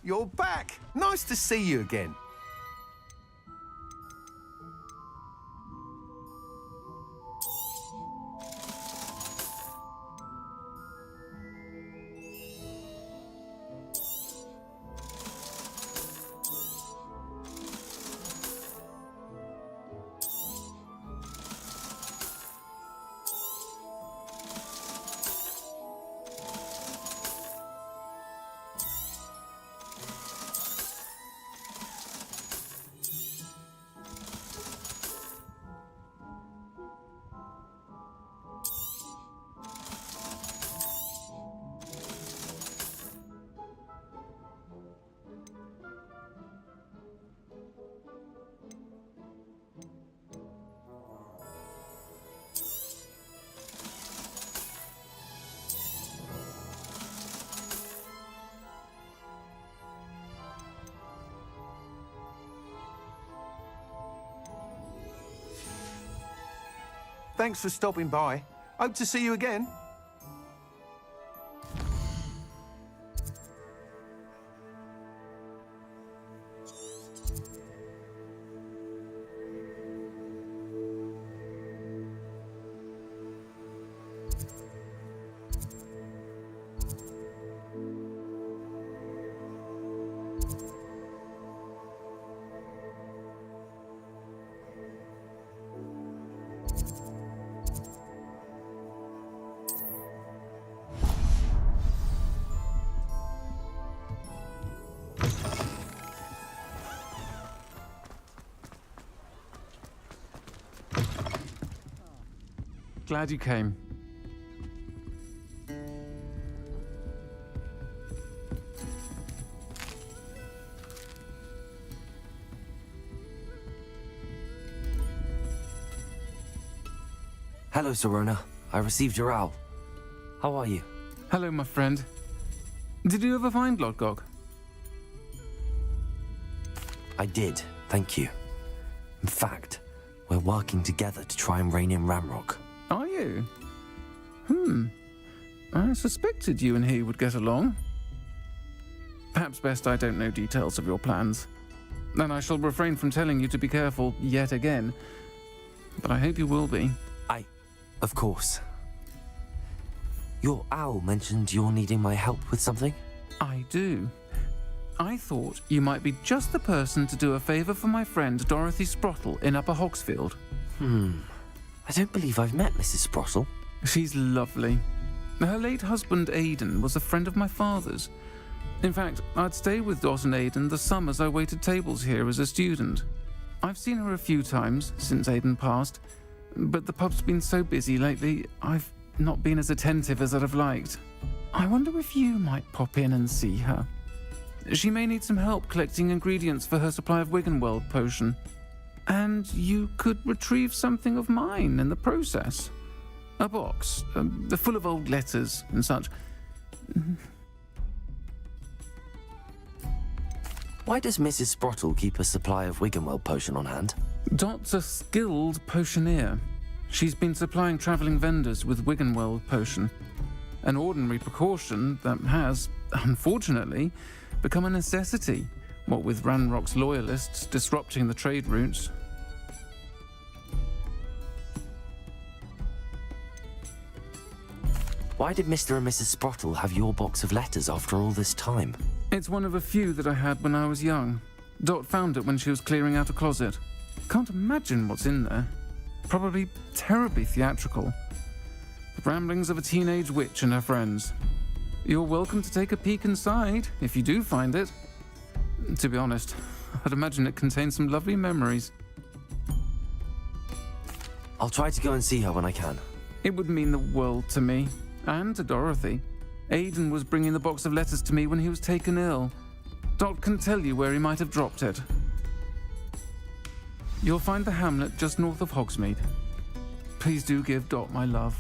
You're back! Nice to see you again. Thanks for stopping by. Hope to see you again. Glad you came. Hello, Serona. I received your owl. How are you? Hello, my friend. Did you ever find Lodgok? I did, thank you. In fact, we're working together to try and rein in Ramrock. Are you? I suspected you and he would get along. Perhaps best I don't know details of your plans. Then I shall refrain from telling you to be careful yet again. But I hope you will be. Of course. Your owl mentioned you're needing my help with something? I do. I thought you might be just the person to do a favour for my friend Dorothy Sprottle in Upper Hogsfield. I don't believe I've met Mrs. Sprottle. She's lovely. Her late husband Aidan was a friend of my father's. In fact, I'd stay with Dot and Aidan the summers I waited tables here as a student. I've seen her a few times since Aidan passed, but the pub's been so busy lately, I've not been as attentive as I'd have liked. I wonder if you might pop in and see her. She may need some help collecting ingredients for her supply of Wiggenweld potion. And you could retrieve something of mine in the process. A box, full of old letters and such. Why does Mrs. Sprottle keep a supply of Wiggenweld potion on hand? Dot's a skilled potioneer. She's been supplying travelling vendors with Wiggenweld potion. An ordinary precaution that has, unfortunately, become a necessity, what with Ranrock's loyalists disrupting the trade routes. Why did Mr. and Mrs. Sprottle have your box of letters after all this time? It's one of a few that I had when I was young. Dot found it when she was clearing out a closet. Can't imagine what's in there. Probably terribly theatrical. The ramblings of a teenage witch and her friends. You're welcome to take a peek inside, if you do find it. To be honest, I'd imagine it contains some lovely memories. I'll try to go and see her when I can. It would mean the world to me, and to Dorothy. Aidan was bringing the box of letters to me when he was taken ill. Dot can tell you where he might have dropped it. You'll find the hamlet just north of Hogsmeade. Please do give Dot my love.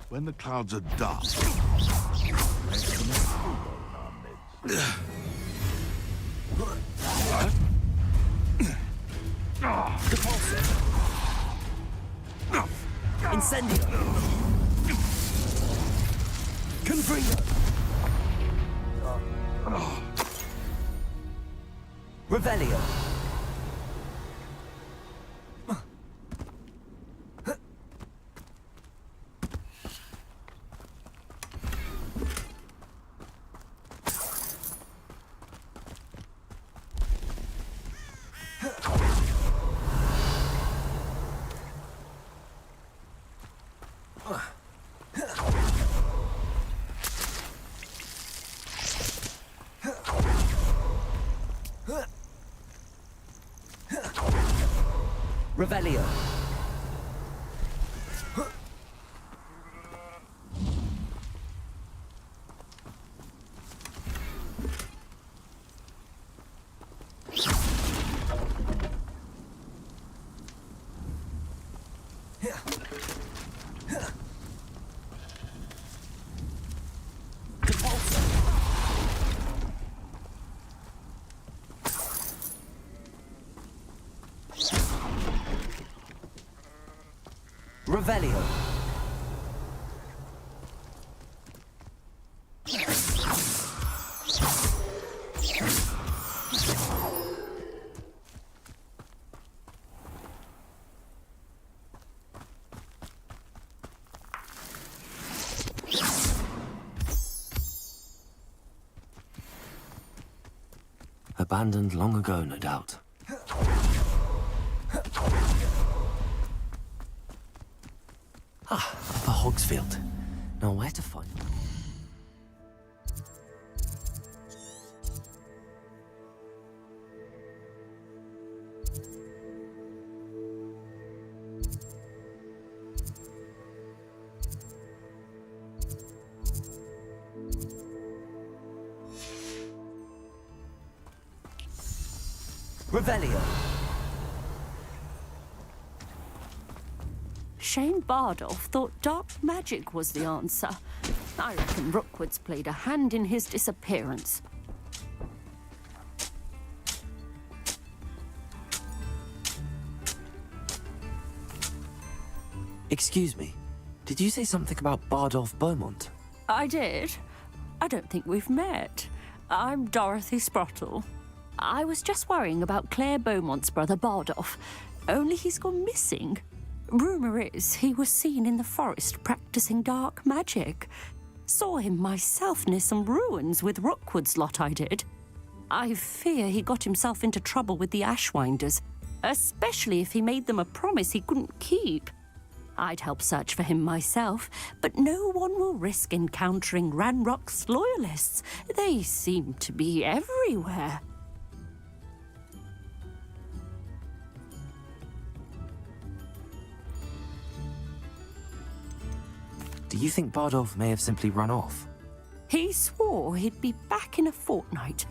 When the clouds are dark, Revelio. Revelio. Revelio. Abandoned long ago, no doubt. For Hogsfield. Now where to find... Revelio. Shane Bardolph thought dark magic was the answer. I reckon Rookwood's played a hand in his disappearance. Excuse me, did you say something about Bardolph Beaumont? I did. I don't think we've met. I'm Dorothy Sprottle. I was just worrying about Claire Beaumont's brother Bardolph, only he's gone missing. Rumour is he was seen in the forest practicing dark magic. Saw him myself near some ruins with Rookwood's lot, I did. I fear he got himself into trouble with the Ashwinders, especially if he made them a promise he couldn't keep. I'd help search for him myself, but no one will risk encountering Ranrock's loyalists. They seem to be everywhere. Do you think Bardolph may have simply run off? He swore he'd be back in a fortnight.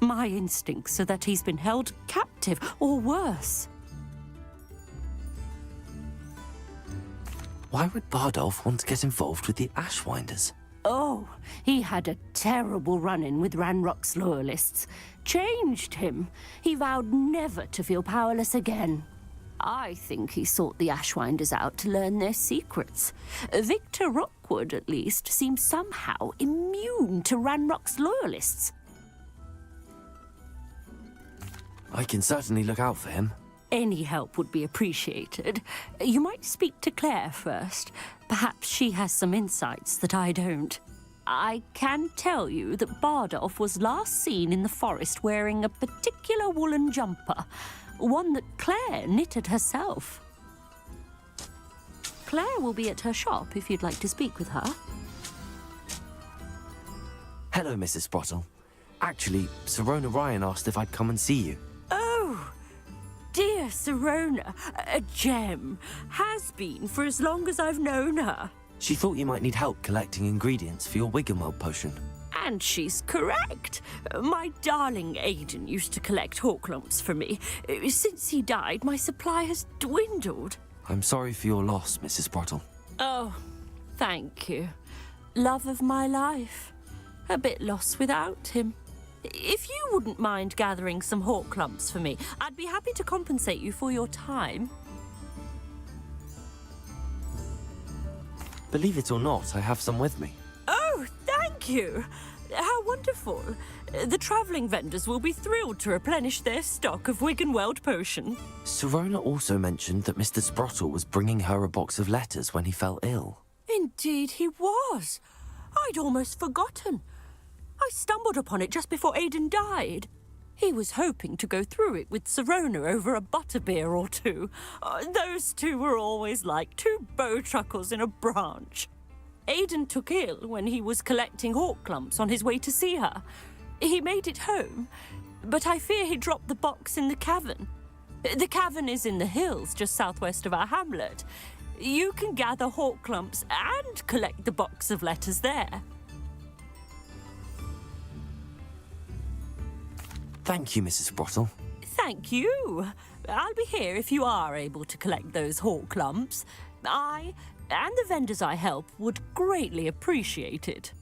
My instincts are that he's been held captive, or worse. Why would Bardolph want to get involved with the Ashwinders? Oh, he had a terrible run-in with Ranrock's loyalists. Changed him. He vowed never to feel powerless again. I think he sought the Ashwinders out to learn their secrets. Victor Rookwood, at least, seems somehow immune to Ranrock's loyalists. I can certainly look out for him. Any help would be appreciated. You might speak to Claire first. Perhaps she has some insights that I don't. I can tell you that Bardolph was last seen in the forest wearing a particular woolen jumper, one that Claire knitted herself. Claire will be at her shop if you'd like to speak with her. Hello, Mrs. Sprottle. Actually, Sirona Ryan asked if I'd come and see you. Oh, dear Sirona, a gem. Has been for as long as I've known her. She thought you might need help collecting ingredients for your Wiggenweld potion. And she's correct. My darling Aiden used to collect hawk lumps for me. Since he died, my supply has dwindled. I'm sorry for your loss, Mrs. Sprottle. Oh, thank you. Love of my life. A bit lost without him. If you wouldn't mind gathering some hawk lumps for me, I'd be happy to compensate you for your time. Believe it or not, I have some with me. Oh, thank you. How wonderful. The travelling vendors will be thrilled to replenish their stock of Wiggenweld potion. Sirona also mentioned that Mr. Sprottle was bringing her a box of letters when he fell ill. Indeed he was. I'd almost forgotten. I stumbled upon it just before Aidan died. He was hoping to go through it with Sirona over a butterbeer or two. Those two were always like two bowtruckles in a branch. Aidan took ill when he was collecting hawk clumps on his way to see her. He made it home, but I fear he dropped the box in the cavern. The cavern is in the hills just southwest of our hamlet. You can gather hawk clumps and collect the box of letters there. Thank you, Mrs. Sprottle. Thank you. I'll be here if you are able to collect those hawk clumps. I and the vendors I help would greatly appreciate it.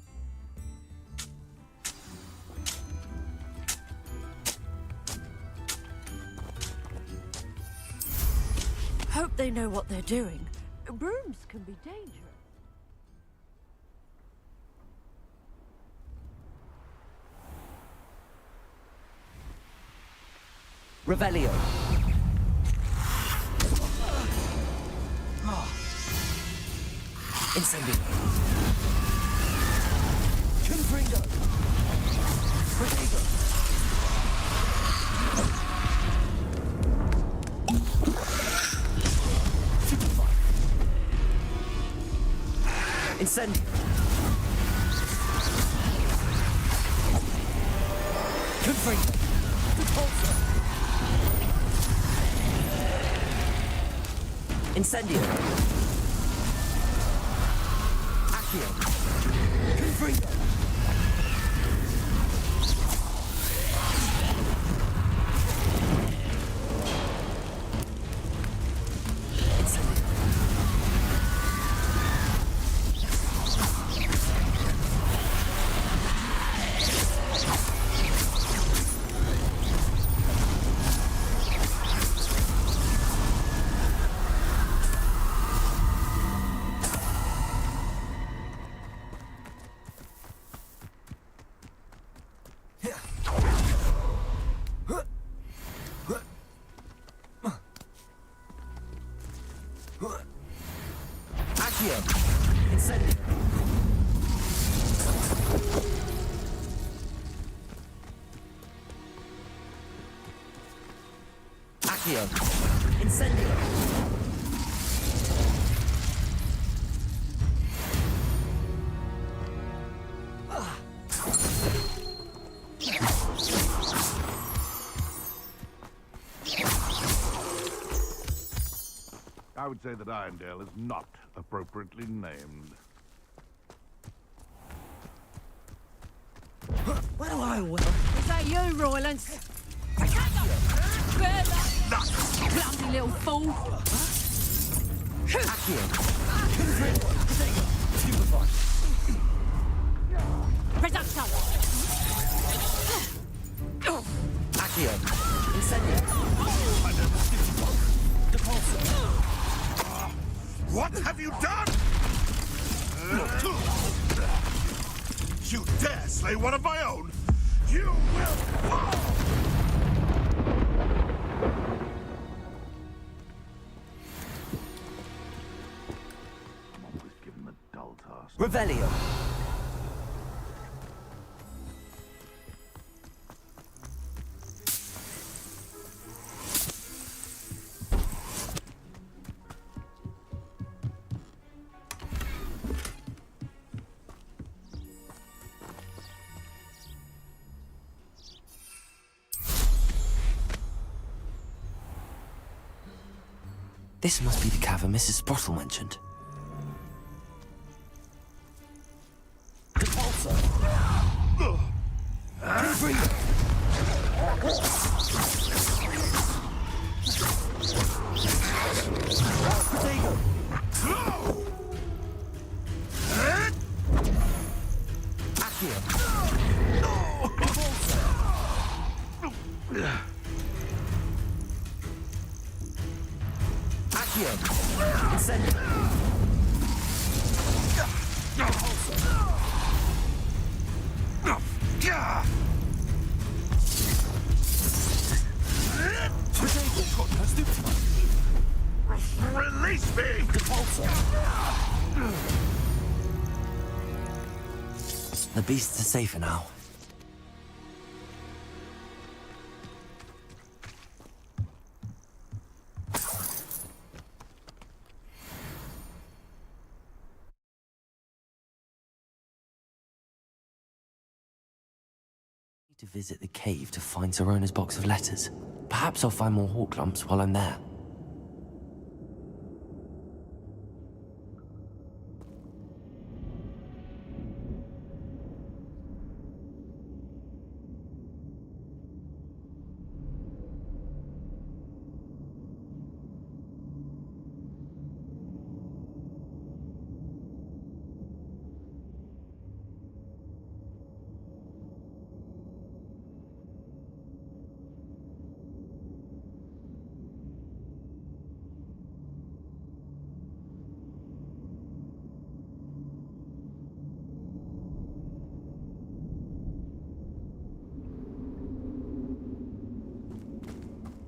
Hope they know what they're doing. Brooms can be dangerous. Revelio. Incendio. Confringo. Protego. Incendio. Confringo. Repulsor. Incendio. Accio. Confringo. Incendio. I would say that Irondale is not appropriately named. What do I will? Is that you, Roylance? Clumsy little fool. Accio. Confringo. Protego. Stupefy. Reducto. Accio. Incendio. Depulso. What have you done? You dare slay one of my own? You will fall! I'm always given the dull task. Revelio. This must be the cavern Mrs. Sprottle mentioned. Depulso. Confringo. Protego. Accio. Depulso. Accio. Incendio. Depulso. big! The beasts are safer now. To visit the cave to find Zerona's box of letters. Perhaps I'll find more hawk lumps while I'm there.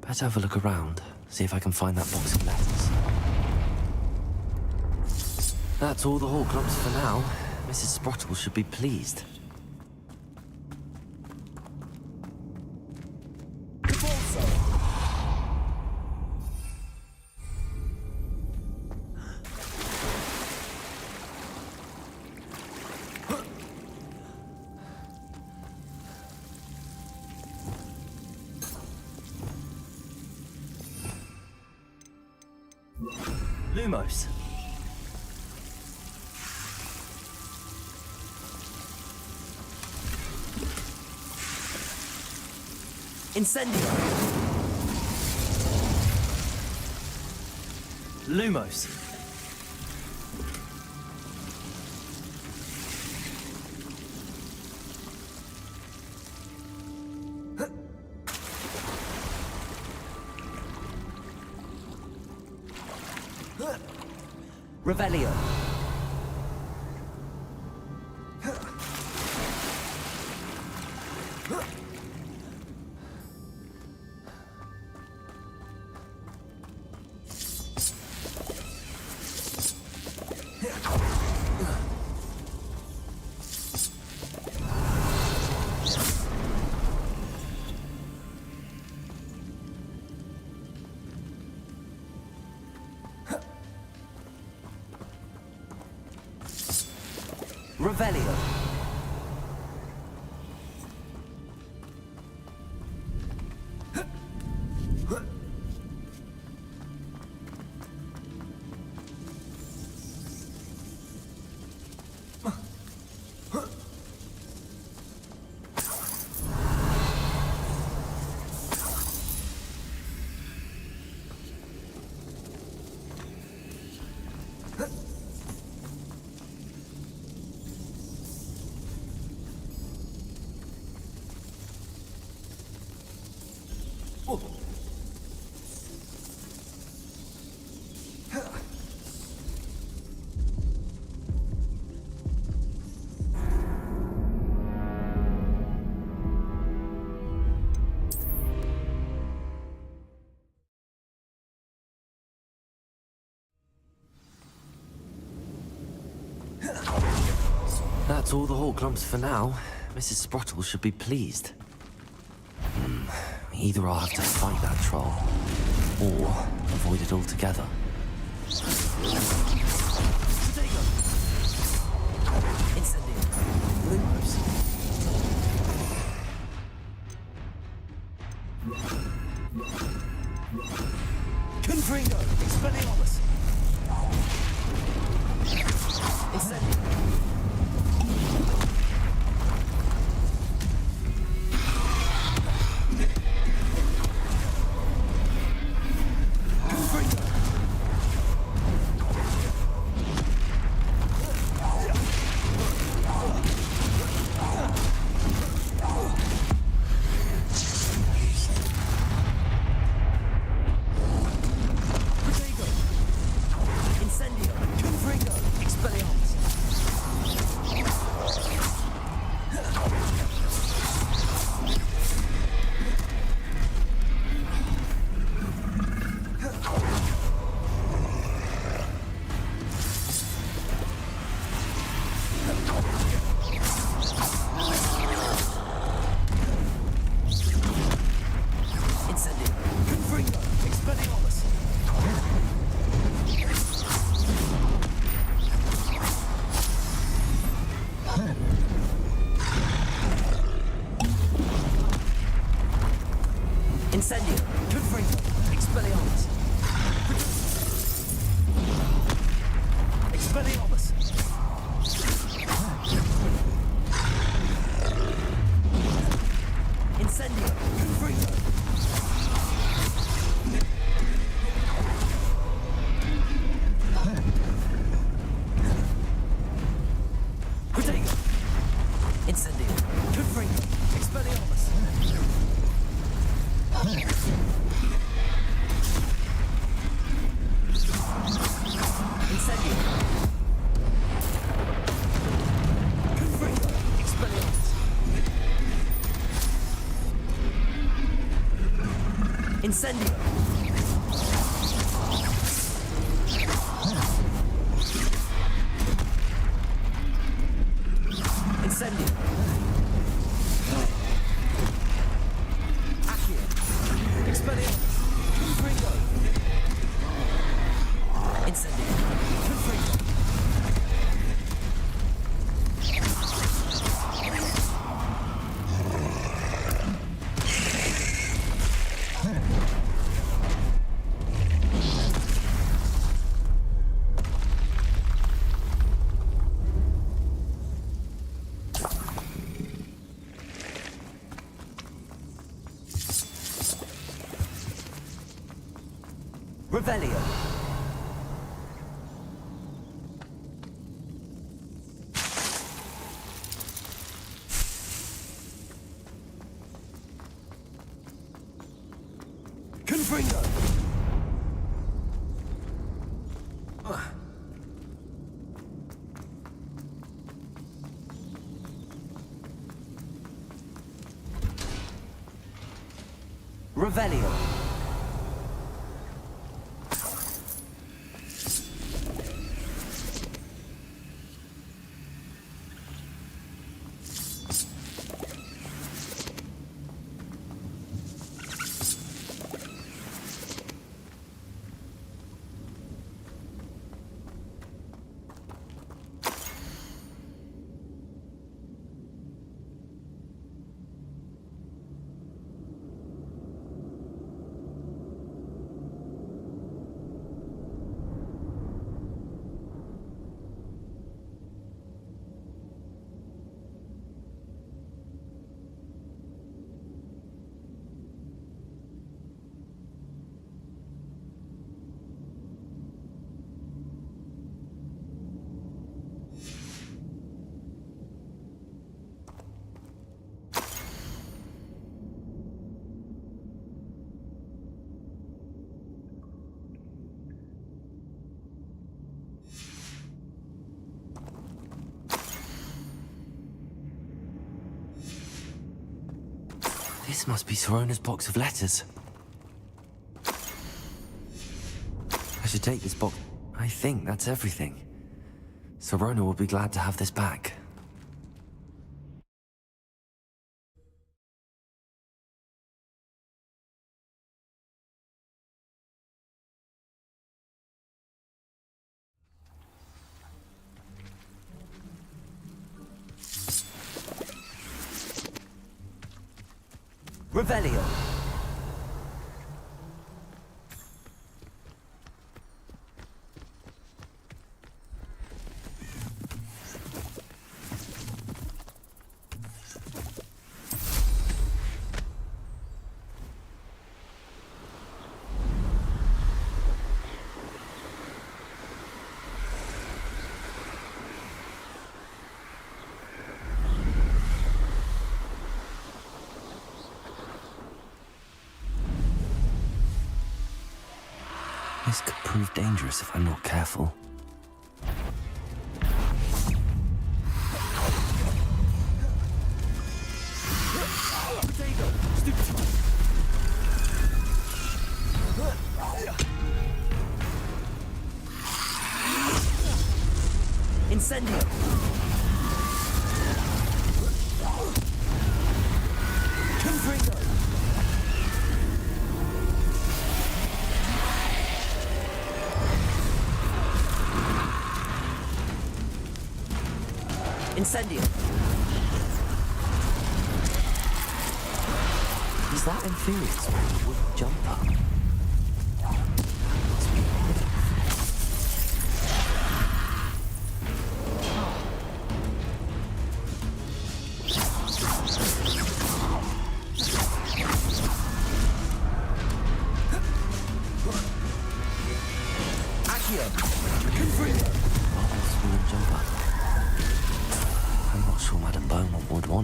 Better have a look around, see if I can find that box of letters. That's all the hawk lumps for now. Mrs. Sprottle should be pleased. Lumos. Incendio. Lumos. Revelio. Revelio. That's all the hawk lumps for now. Mrs. Sprottle should be pleased. Either I'll have to fight that troll, or avoid it altogether. Confringo, Expelliarmus. Incendio. Incendio. Confringo, Expelliarmus. Incendio. Incendio. Accio. Expelliarmus. Confringo. Incendio. Confringo. Revelio. Confringo. Revelio. This must be Sorona's box of letters. I should take this box. I think that's everything. Sorona will be glad to have this back. Revelio. This could prove dangerous if I'm not careful. Incendio. Confringo. Incendio. Is that Inferior's wood jumper?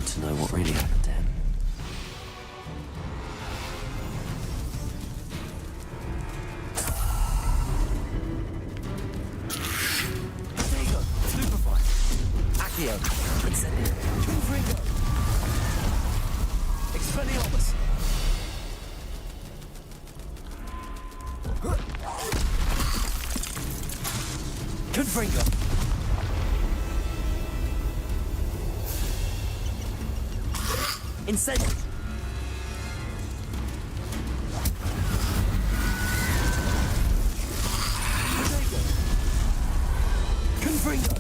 To know what really happened to him. Diego, stupefy. Accio, Incendio, Confringo. Expelliarmus. Confringo. Incendio. Confringo.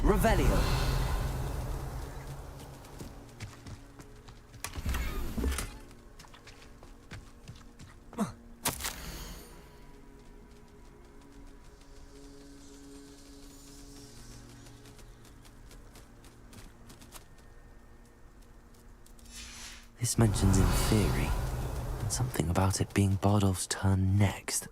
Revelio. This mentions in theory, and something about it being Bardolph's turn next.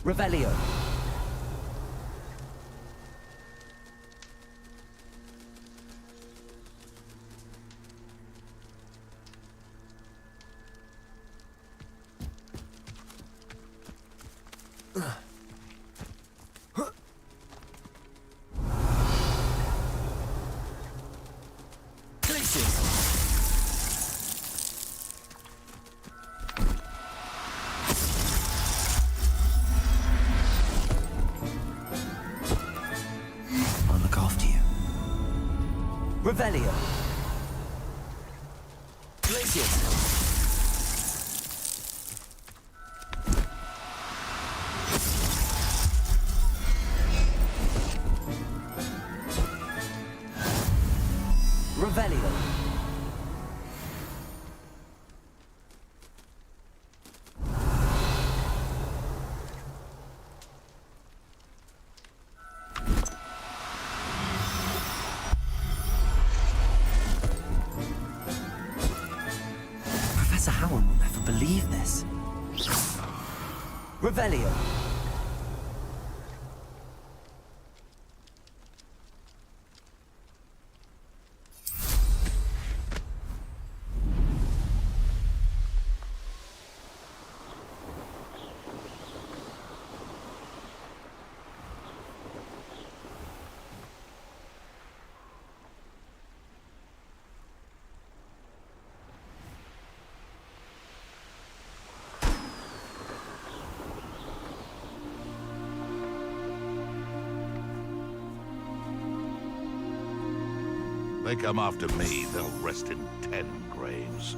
Revelio. I'll look after you. Revelio. Glacius. Revelio. Professor Howard will never believe this. Revelio. They come after me, they'll rest in 10 graves.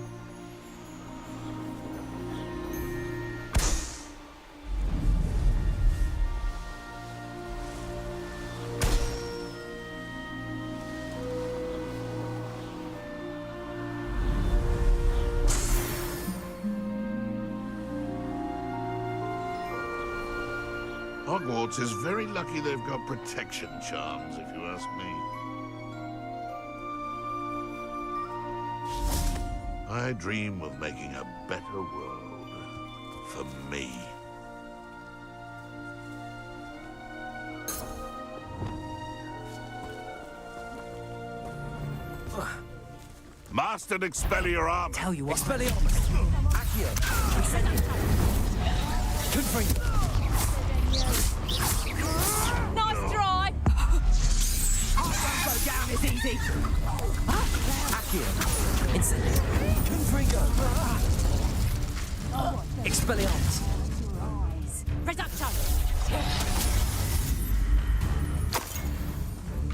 Hogwarts is very lucky they've got protection charms, if you ask me. I dream of making a better world for me. Master Expelliarmus. Tell you what. Expelliarmus. Accio. Incendio. Confringo. Nice try! I won't go down as easy. Accio. Incendio. Confringo. Expelliarmus. Reducto!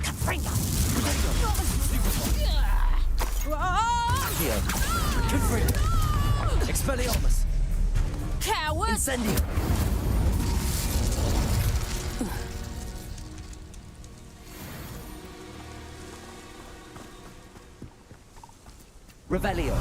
Confringo! Accio. Confringo. Expelliarmus. Coward! Incendio. Revelio.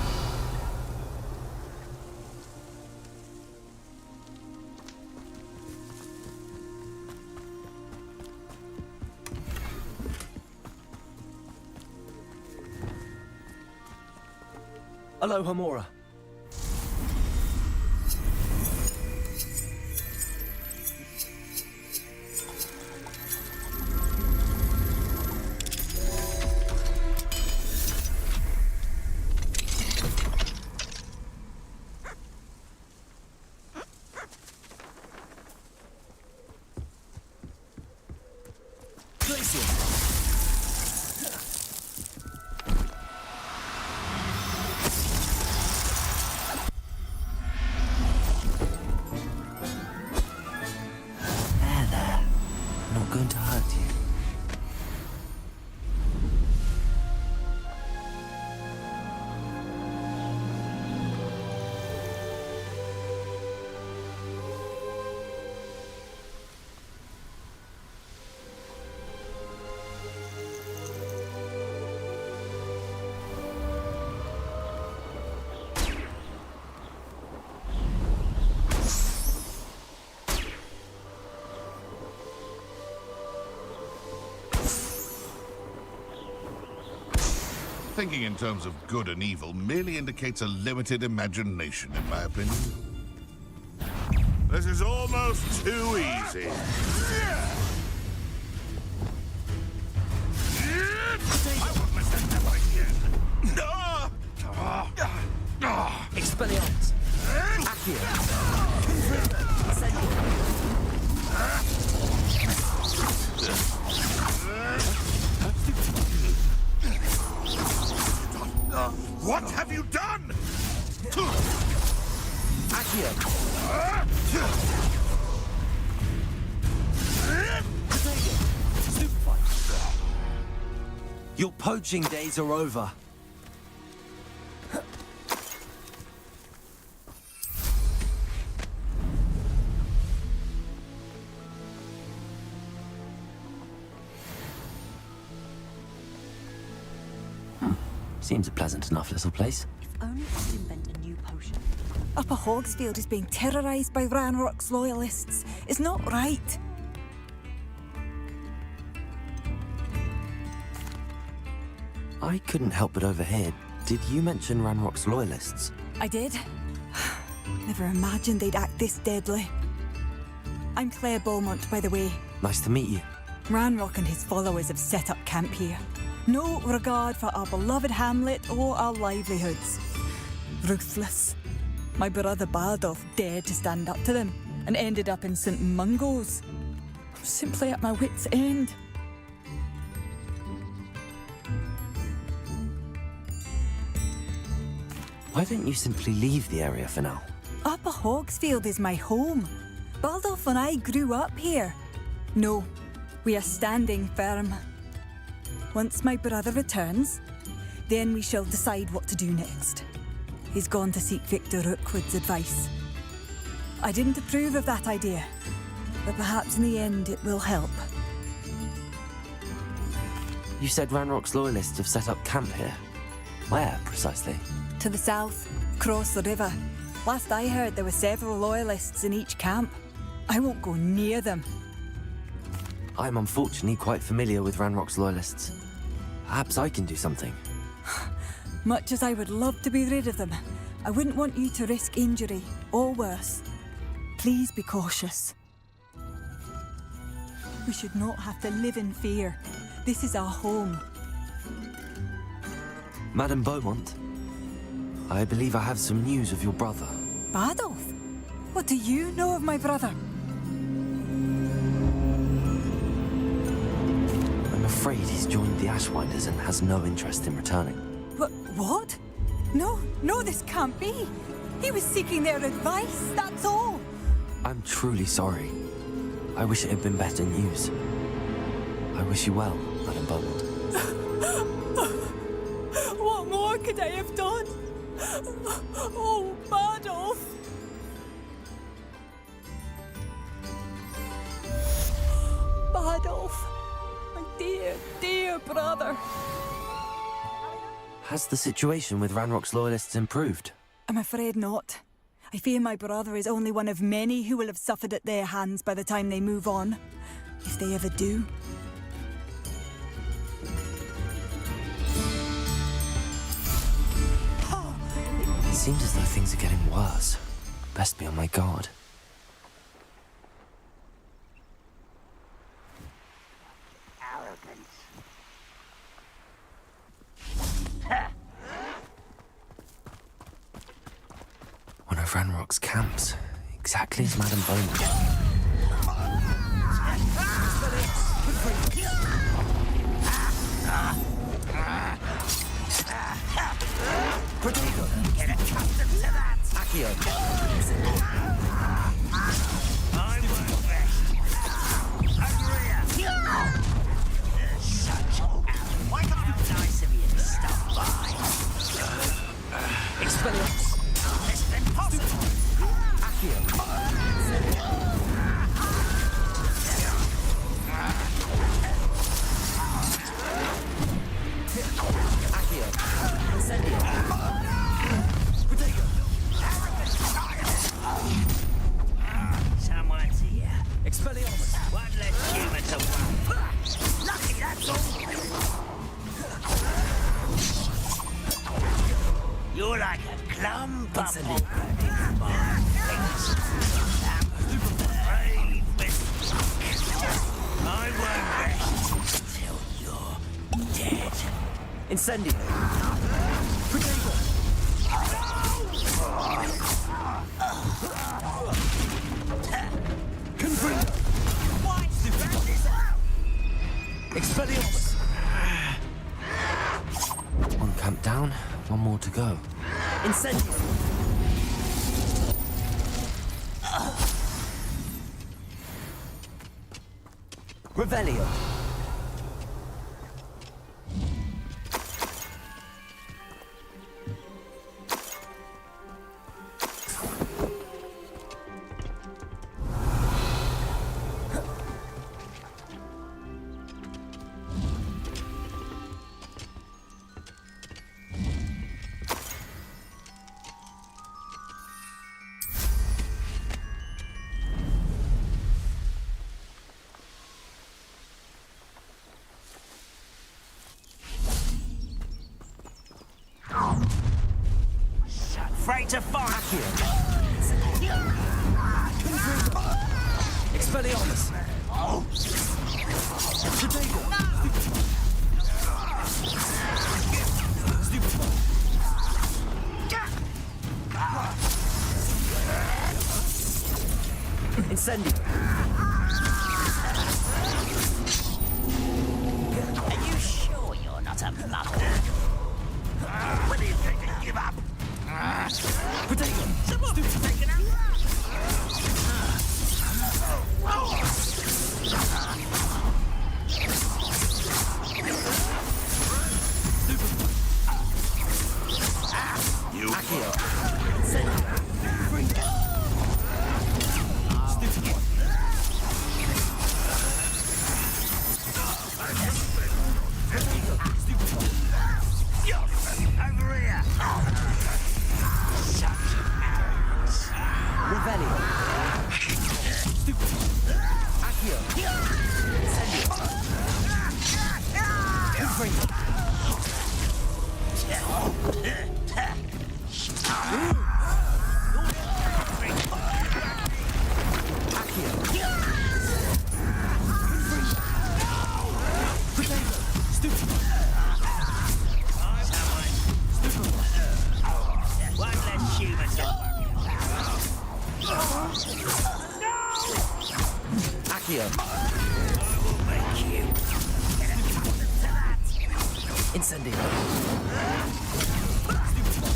Aloha Mora. Going to hurt you. Thinking in terms of good and evil merely indicates a limited imagination, in my opinion. This is almost too easy. I won't let that happen again. Expelliarmus. Accio. What have you done? Accio. Your poaching days are over. Seems a pleasant enough little place. If only I could invent a new potion. Upper Hogsfield is being terrorised by Ranrock's loyalists. It's not right. I couldn't help but overhear. Did you mention Ranrock's loyalists? I did. Never imagined they'd act this deadly. I'm Claire Beaumont, by the way. Nice to meet you. Ranrock and his followers have set up camp here. No regard for our beloved hamlet or our livelihoods. Ruthless. My brother Bardolph dared to stand up to them and ended up in St. Mungo's. I'm simply at my wit's end. Why don't you simply leave the area for now? Upper Hogsfield is my home. Bardolph and I grew up here. No, we are standing firm. Once my brother returns, then we shall decide what to do next. He's gone to seek Victor Rookwood's advice. I didn't approve of that idea, but perhaps in the end it will help. You said Ranrock's loyalists have set up camp here. Where, precisely? To the south, across the river. Last I heard, there were several loyalists in each camp. I won't go near them. I'm unfortunately quite familiar with Ranrock's loyalists. Perhaps I can do something. Much as I would love to be rid of them, I wouldn't want you to risk injury, or worse. Please be cautious. We should not have to live in fear. This is our home. Madame Beaumont, I believe I have some news of your brother. Bardolph? What do you know of my brother? I'm afraid he's joined the Ashwinders and has no interest in returning. What? No, this can't be. He was seeking their advice, that's all. I'm truly sorry. I wish it had been better news. I wish you well, Madame Beaumont. What more could I have done? Oh, Bardolph! Bardolph, my dear, dear brother. Has the situation with Ranrock's loyalists improved? I'm afraid not. I fear my brother is only one of many who will have suffered at their hands by the time they move on. If they ever do. Seems as though things are getting worse. Best be on my guard. One of Ranrock's camps, exactly as Madame Beaumont. Get accustomed to that! Accio. I won't rest. Over here! Such why can't it be nice of you to stop by? Expelliarmus. This is impossible! Someone's here. Expelliarmus. One less human to worry. Lucky, that's all. You're like a clump of I won't rest till you're dead. Incendio. Protego. Confringo. Why spread this out? Expelliarmus. One camp down, one more to go. Incendio. Revelio. Afraid to fight Expelliarmus. Incendio. Are you sure you're not a muggle? When are you going to give up? Someone's taken out. You Over here. Such arrogance. Revelio. Accio. Incendio. Confringo. One less human to worry Accio. I will make you get accustomed to that. Incendio.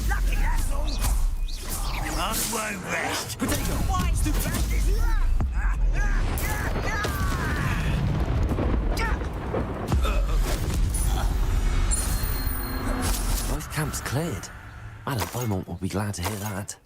Lucky, that's all. I won't rest. Protego. Why stupid? Both camps cleared. Madame Beaumont will be glad to hear that.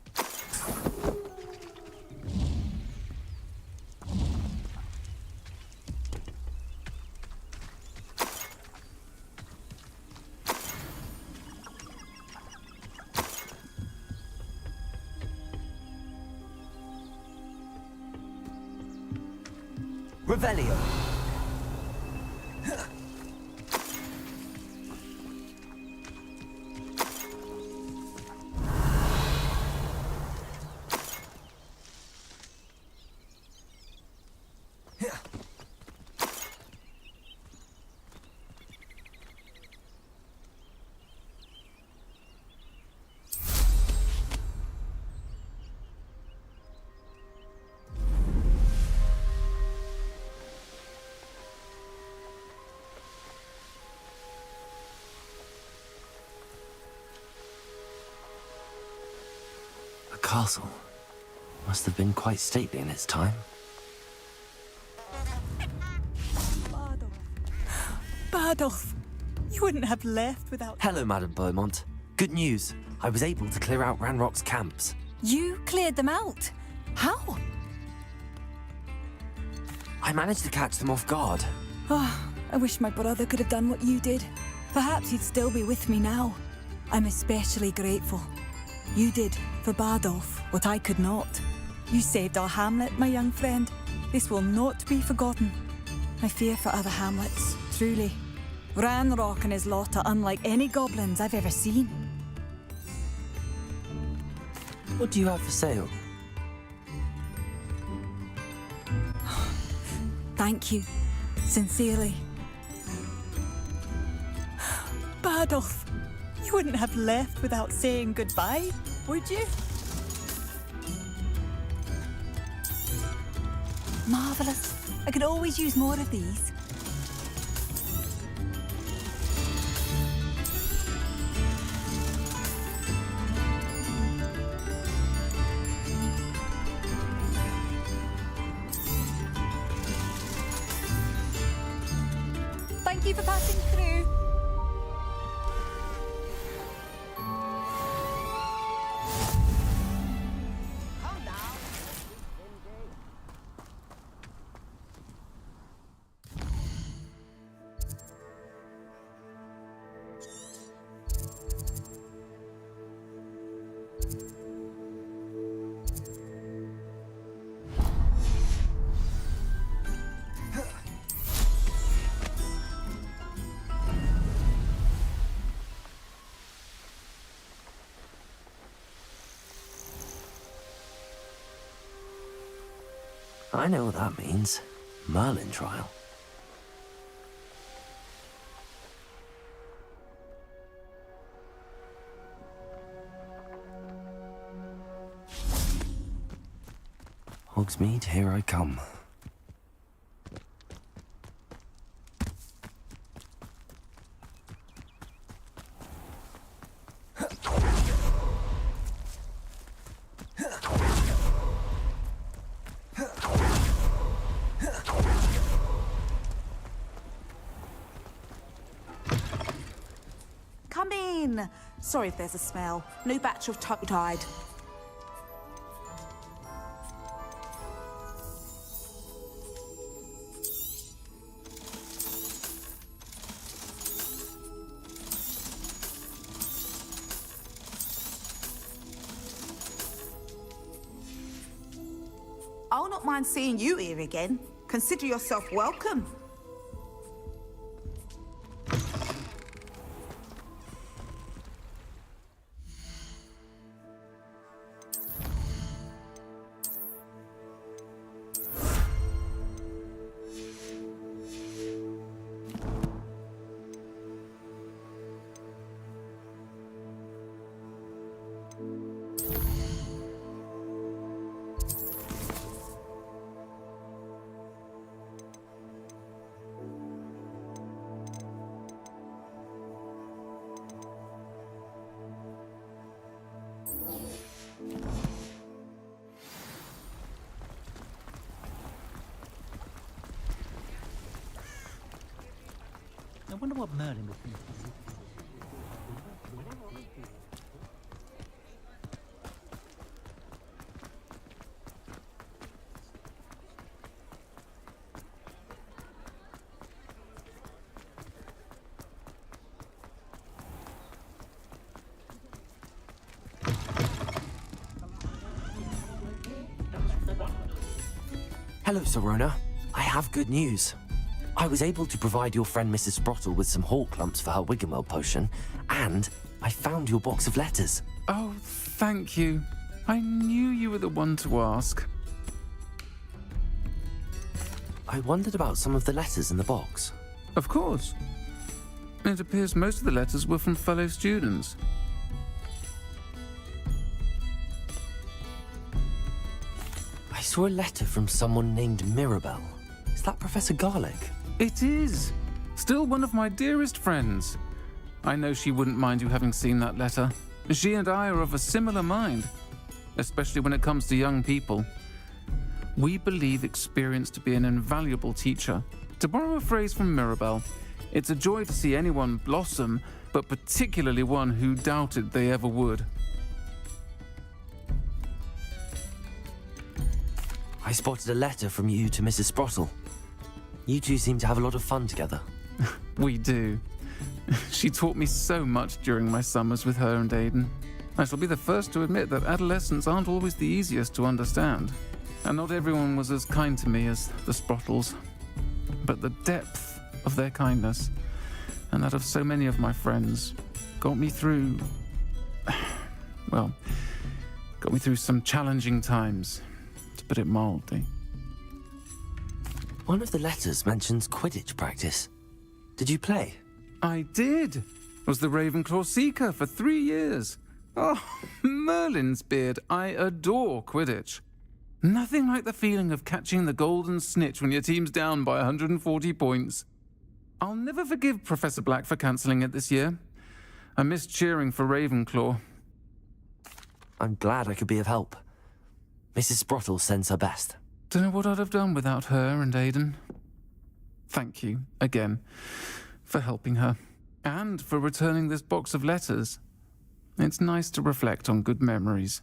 Revelio. castle. Must have been quite stately in its time. Bardolph, you wouldn't have left without... Hello, Madame Beaumont. Good news. I was able to clear out Ranrock's camps. You cleared them out? How? I managed to catch them off guard. Oh, I wish my brother could have done what you did. Perhaps he'd still be with me now. I'm especially grateful. You did, for Bardolph, what I could not. You saved our hamlet, my young friend. This will not be forgotten. I fear for other hamlets, truly. Ranrock and his lot are unlike any goblins I've ever seen. What do you have for sale? Thank you. Sincerely. Bardolph, you wouldn't have left without saying goodbye, would you? Marvellous. I could always use more of these. Thank you for passing through. I know what that means. Merlin trial. Hogsmeade, here I come. Come in. Sorry if there's a smell. New batch of toad-eyed. I'll not mind seeing you here again. Consider yourself welcome. I wonder what Merlin would think. Hello, Sorona. I have good news. I was able to provide your friend Mrs. Sprottle with some hawk lumps for her Wiggenwell potion, and I found your box of letters. Oh, thank you. I knew you were the one to ask. I wondered about some of the letters in the box. Of course. It appears most of the letters were from fellow students. I saw a letter from someone named Mirabelle. Is that Professor Garlic? It is. Still one of my dearest friends. I know she wouldn't mind you having seen that letter. She and I are of a similar mind. especially when it comes to young people. We believe experience to be an invaluable teacher. To borrow a phrase from Mirabelle, it's a joy to see anyone blossom, but particularly one who doubted they ever would. I spotted a letter from you to Mrs. Sprottle. You two seem to have a lot of fun together. We do. She taught me so much during my summers with her and Aidan. I shall be the first to admit that adolescents aren't always the easiest to understand. And not everyone was as kind to me as the Sprottles. But the depth of their kindness, and that of so many of my friends, got me through... well, got me through some challenging times, to put it mildly. One of the letters mentions Quidditch practice. Did you play? I did. Was the Ravenclaw Seeker for 3 years. Oh, Merlin's beard, I adore Quidditch. Nothing like the feeling of catching the golden snitch when your team's down by 140 points. I'll never forgive Professor Black for cancelling it this year. I missed cheering for Ravenclaw. I'm glad I could be of help. Mrs. Sprottle sends her best. Don't know what I'd have done without her and Aidan. Thank you, again, for helping her. And for returning this box of letters. It's nice to reflect on good memories.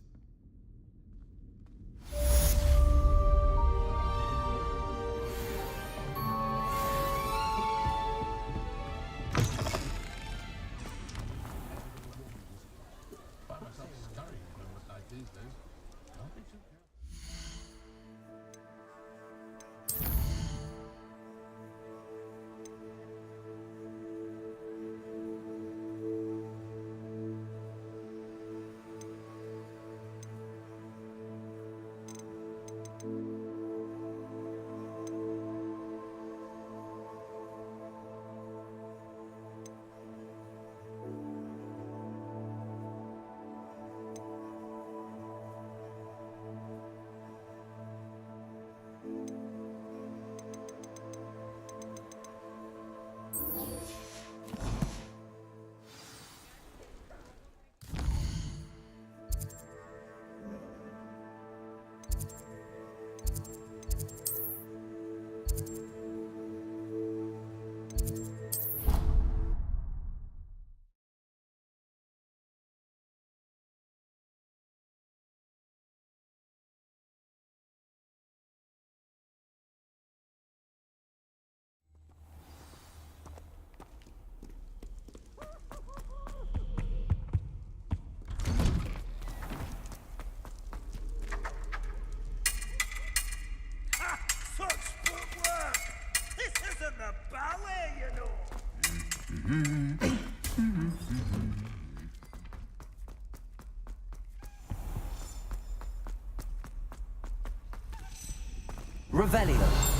Revelio.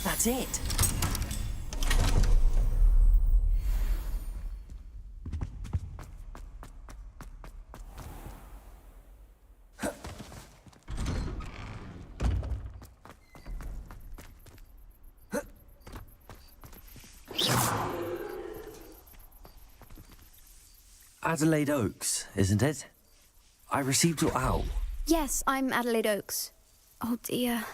That's it. Adelaide Oaks, isn't it? I received your owl. Yes, I'm Adelaide Oaks. Oh dear.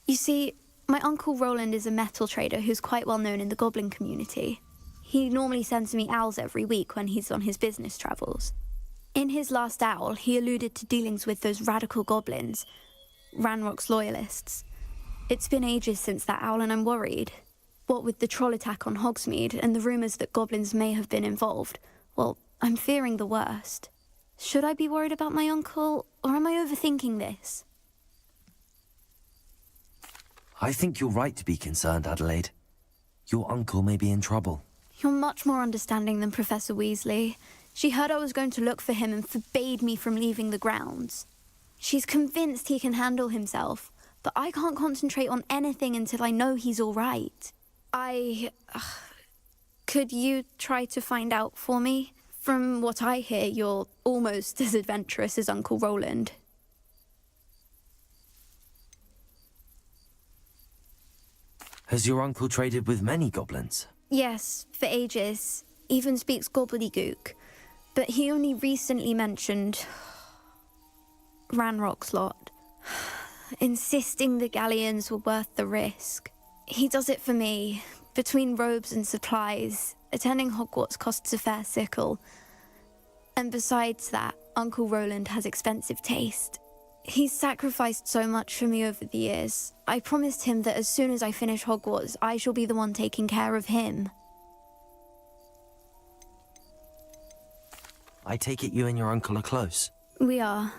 You see, my uncle Roland is a metal trader who's quite well known in the goblin community. He normally sends me owls every week when he's on his business travels. In his last owl, he alluded to dealings with those radical goblins, Ranrock's loyalists. It's been ages since that owl and I'm worried. What with the troll attack on Hogsmeade and the rumours that goblins may have been involved, well, I'm fearing the worst. Should I be worried about my uncle, or am I overthinking this? I think you're right to be concerned, Adelaide. Your uncle may be in trouble. You're much more understanding than Professor Weasley. She heard I was going to look for him and forbade me from leaving the grounds. She's convinced he can handle himself, but I can't concentrate on anything until I know he's all right. Could you try to find out for me? From what I hear, you're almost as adventurous as Uncle Roland. Has your uncle traded with many goblins? Yes, for ages. Even speaks gobbledygook. But he only recently mentioned Ranrock's lot, insisting the galleons were worth the risk. He does it for me. Between robes and supplies, attending Hogwarts costs a fair sickle. And besides that, Uncle Roland has expensive taste. He's sacrificed so much for me over the years. I promised him that as soon as I finish Hogwarts, I shall be the one taking care of him. I take it you and your uncle are close. We are.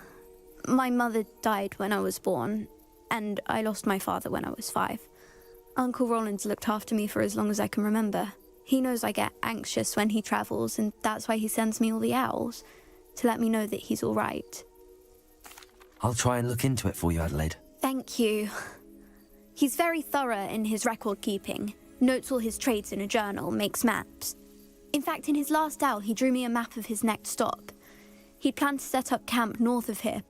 My mother died when I was born, and I lost my father when I was 5. Uncle Roland's looked after me for as long as I can remember. He knows I get anxious when he travels, and that's why he sends me all the owls, to let me know that he's all right. I'll try and look into it for you, Adelaide. Thank you. He's very thorough in his record keeping, notes all his trades in a journal, makes maps. In fact, in his last owl, he drew me a map of his next stop. He'd planned to set up camp north of here.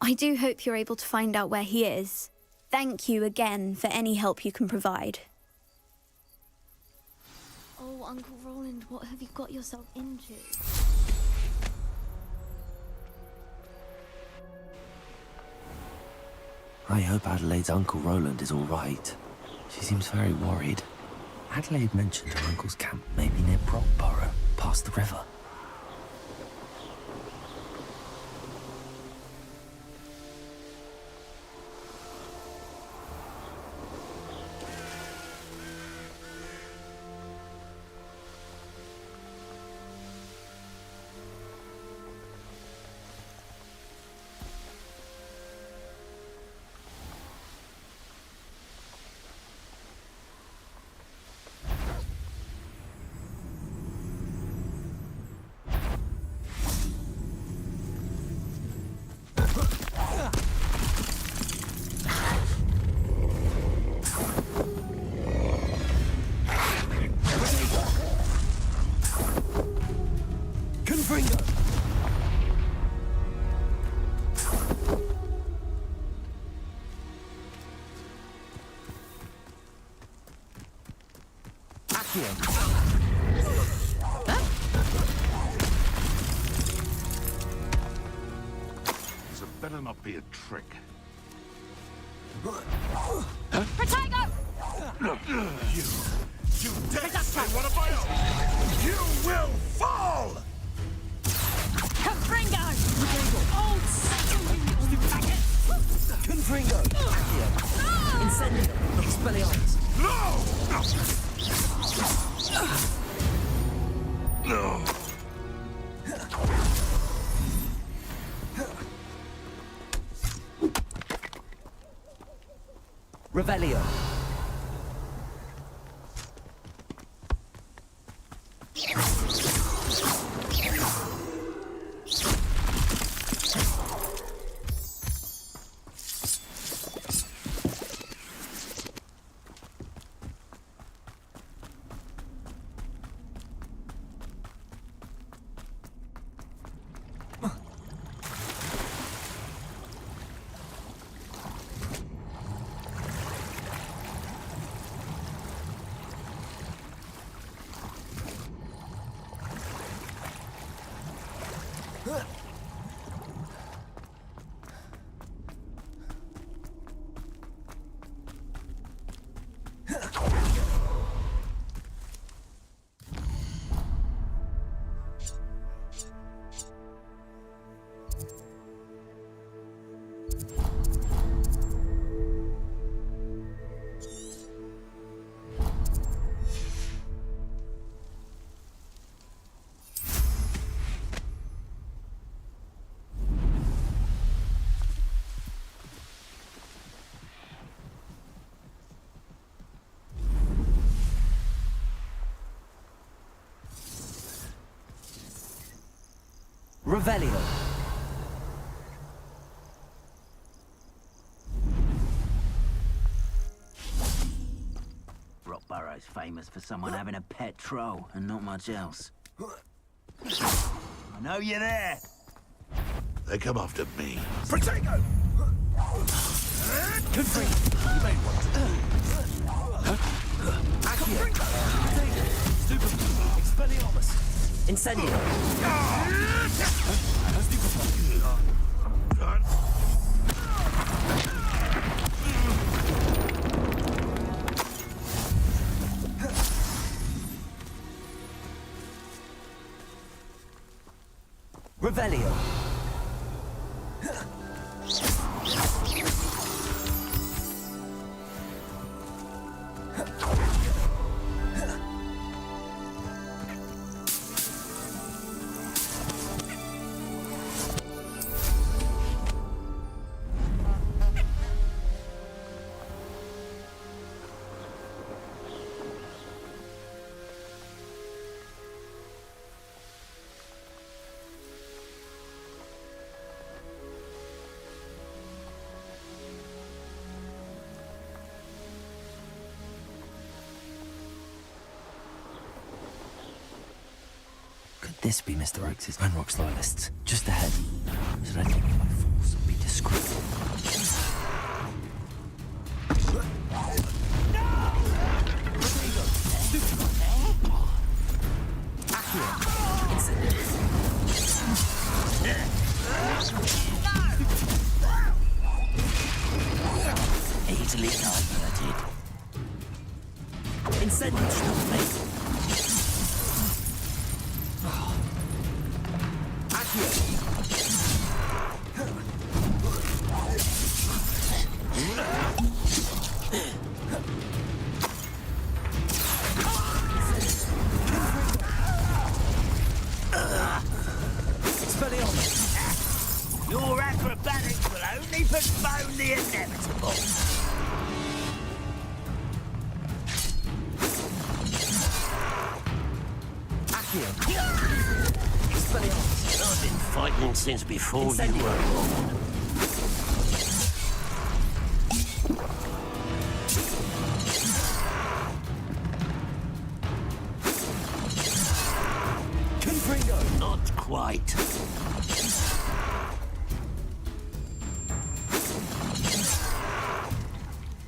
I do hope you're able to find out where he is. Thank you again for any help you can provide. Oh, Uncle Roland, what have you got yourself into? I hope Adelaide's Uncle Roland is all right. She seems very worried. Adelaide mentioned her uncle's camp may be near Brockborough, past the river. This had better not be a trick. Protego! You dare say one of my own! You will fall! Confringo! Old Satan, you faggot! Confringo! Accio! Incendio! Expelliarmus! No! Revelio. Revelio. Rockborough's famous for someone having a pet troll and not much else. I know you're there. They come after me. Protego! Confree. You may want to. Accio. Super. Expelliarmus. Incendio. Revelio. This be Mr. Oakes' Ranrock's loyalists. Just ahead. Should I take it by force and be discreet? Easily diverted. Incendio. Your acrobatics will only postpone the inevitable. I've been fighting since before you were born. Not quite.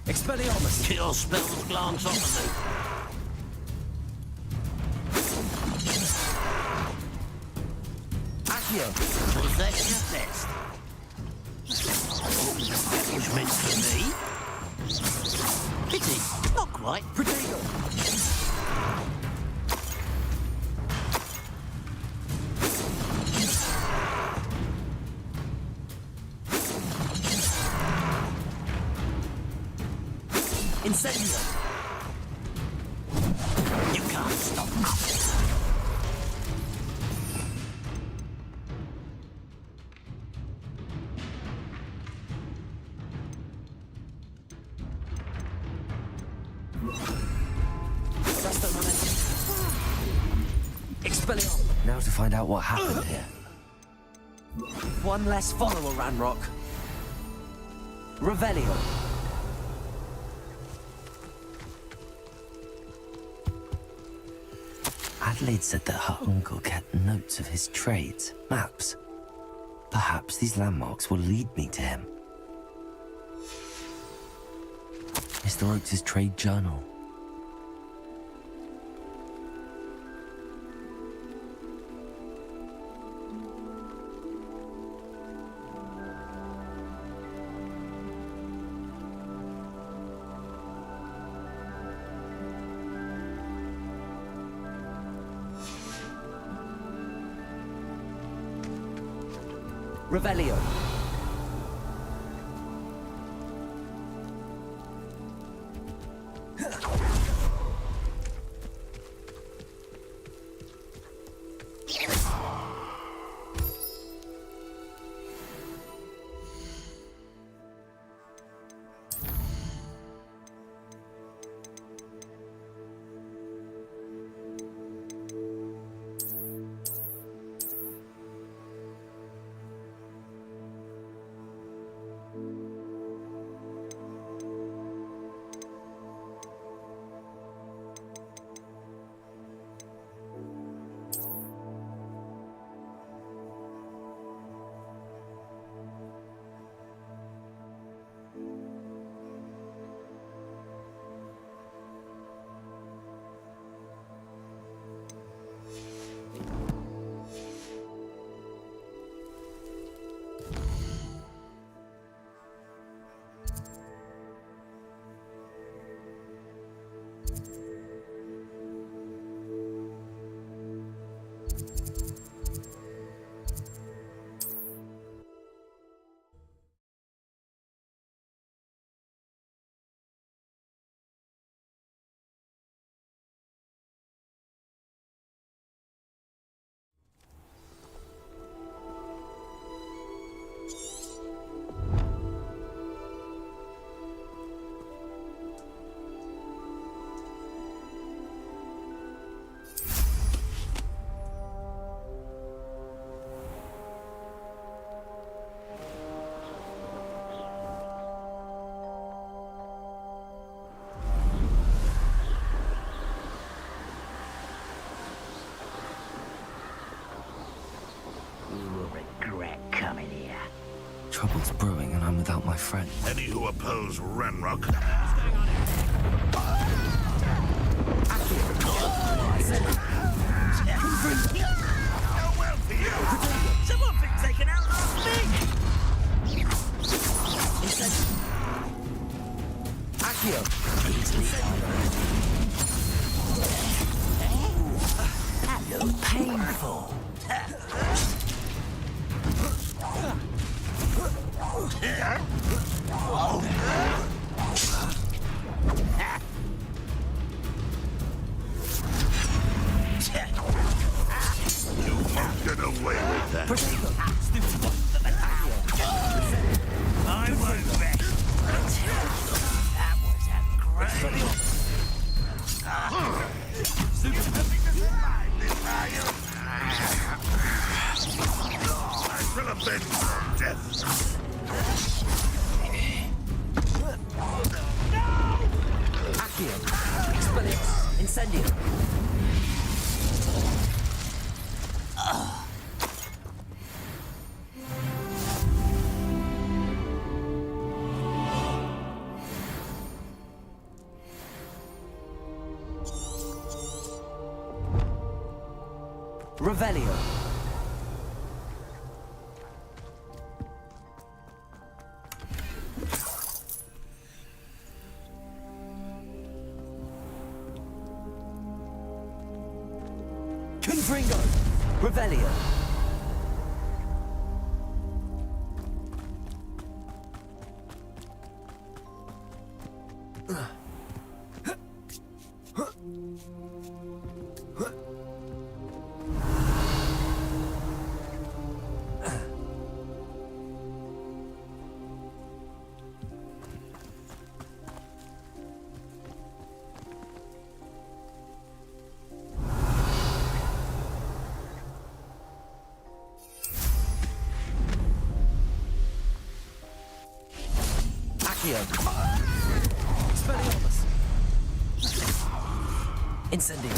Expelliarmus. Your spells glance off of me. Was that your best? That was meant for me? Pity, not quite. Protego. Incendio. You can't stop us. Expelliarmus. Now to find out what happened here. One less follower, Ranrock. Revelio. Adelaide said that her uncle kept notes of his trades, maps. Perhaps these landmarks will lead me to him. Mr. Oakes' trade journal. Revelio. You will regret coming here. Trouble's brewing and I'm without my friend. Any who oppose Ranrock. Someone thinks they can outlast me! Accio! That looks painful. You won't get away with that. I won't rest until that was a great. I shall avenge your death. Accio! Expelliarmus! Incendio! Revelio! Confringo! Revelio! Accio! Expelliarmus! Incendio!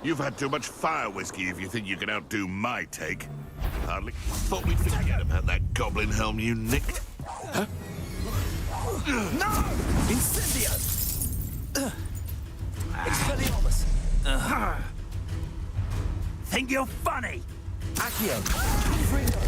You've had too much fire whiskey if you think you can outdo my take. Hardly thought we'd forget about that goblin helm you nicked. Huh? No! Incendio! Expelliarmus! Think you're funny? Accio! Fringo!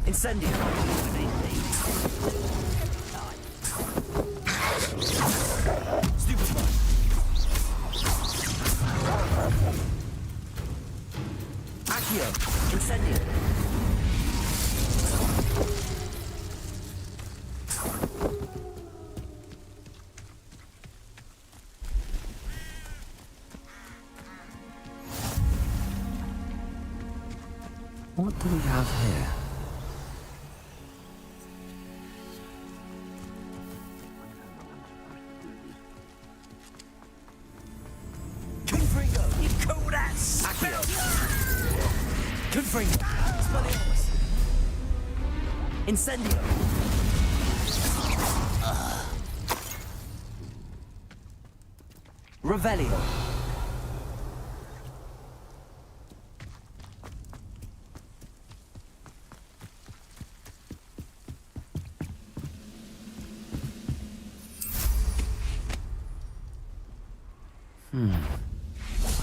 Incendio! Stupefy! Accio! Incendio! What do we have here? Confringo! Expelliarmus! Incendio! Revelio!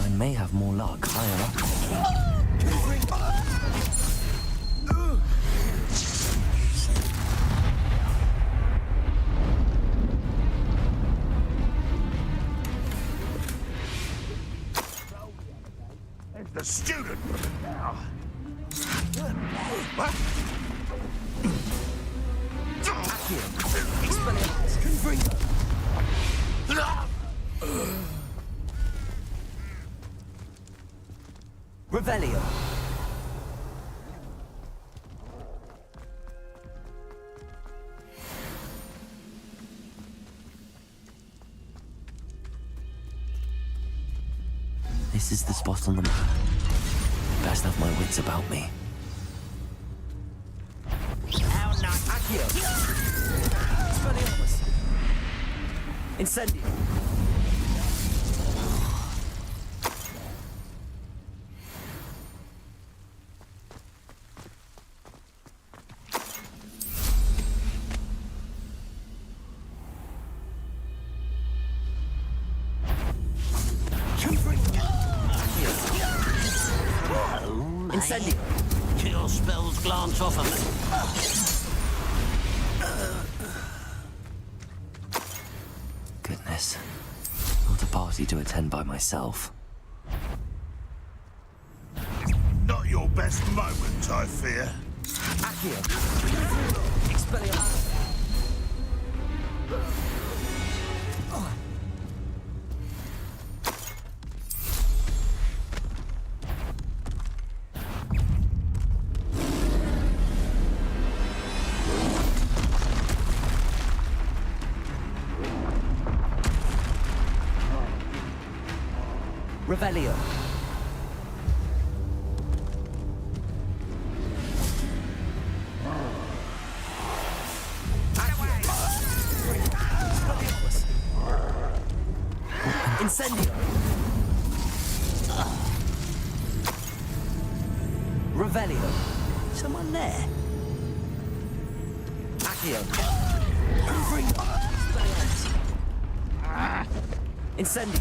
I may have more luck higher up. It's the student now. What? Accio! Expelliarmus! Confringo! Revelio! This is the spot on the map. Best have my wits about me. How not? Accio! Expelliarmus! Incendio! Incendio! Your spells glance off of me. Goodness. Not a party to attend by myself. Not your best moment, I fear. Accio! Expelliarmus! Revelio! Incendio! Revelio! Someone there? Accio! Incendio!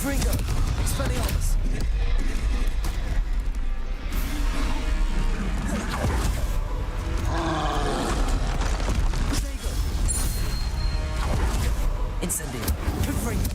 Confringo! Expelliarmus! Incendio! Confringo!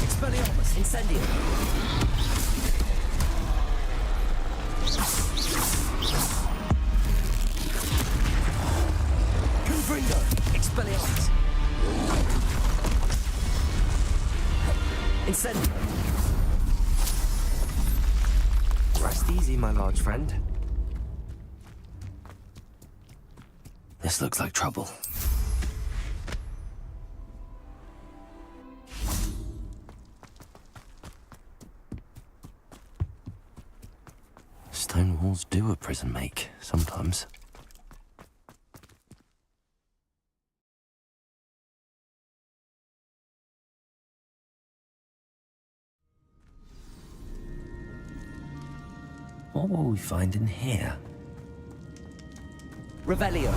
Expelliarmus! Incendio! Confringo! Expelliarmus! Incendio! Rest easy, my large friend. This looks like trouble. Stone walls do a prison make, sometimes. What will we find in here? Revelio!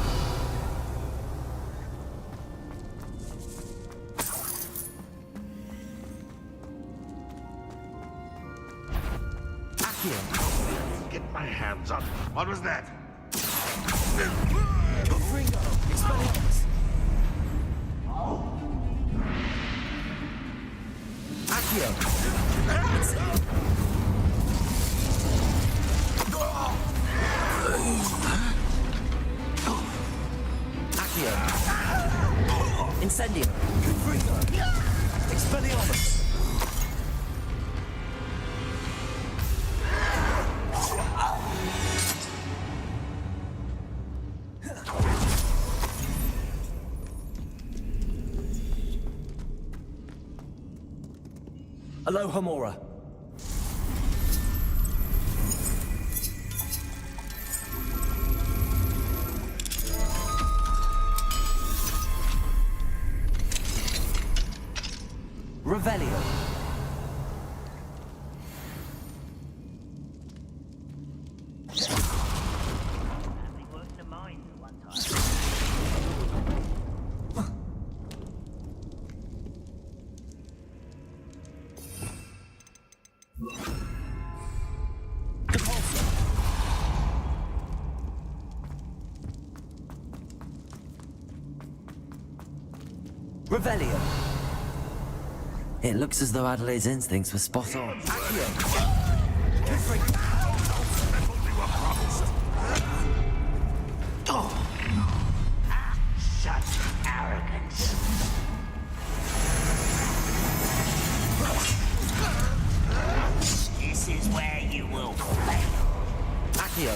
Get my hands on. What was that? Confringo! Expelliarmus! Accio! Accio! Incendio! Confringo! Expelliarmus! Aloha Mora. Revelio. Revelio. It looks as though Adelaide's instincts were spot on. Such arrogance. This is where you will fail. Accio.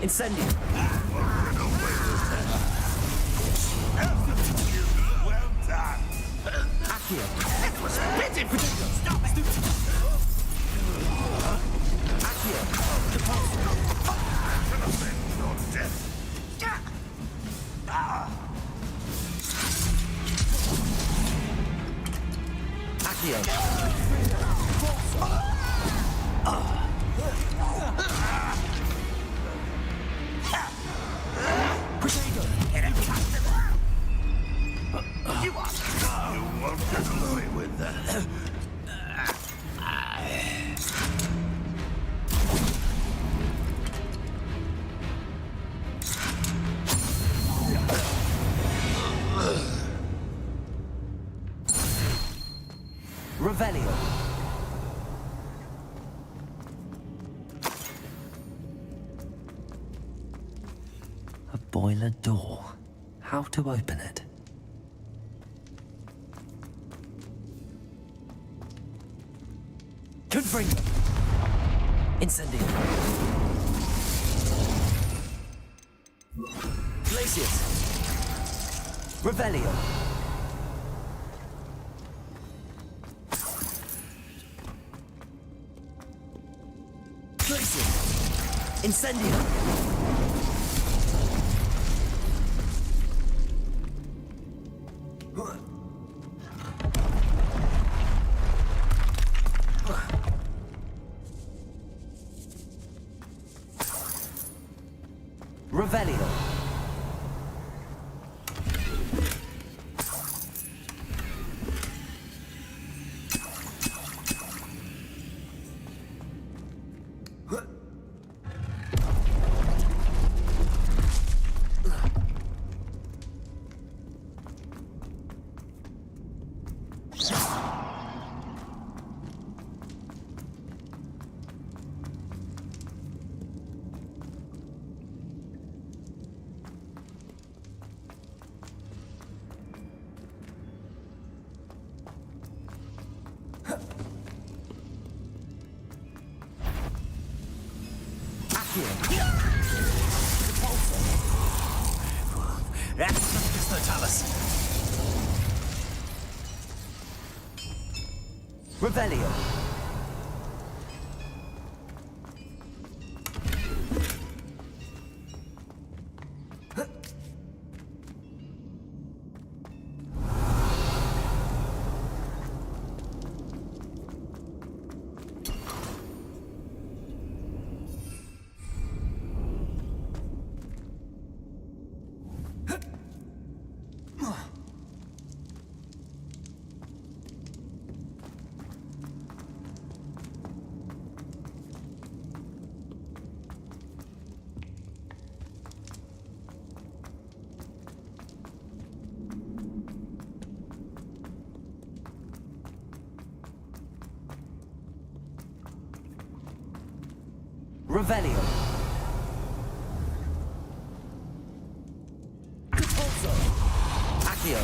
Incendio. Well done. Accio. It was pitiful. Stop it. Accio. Your death. Accio. You won't get away with that. Revelio. A boiler door. How to open it? Confringo. Incendio. Glacius. Revelio. Incendio. Revelio. That's the talus. Revelio. Revelio. Capulso. Accio.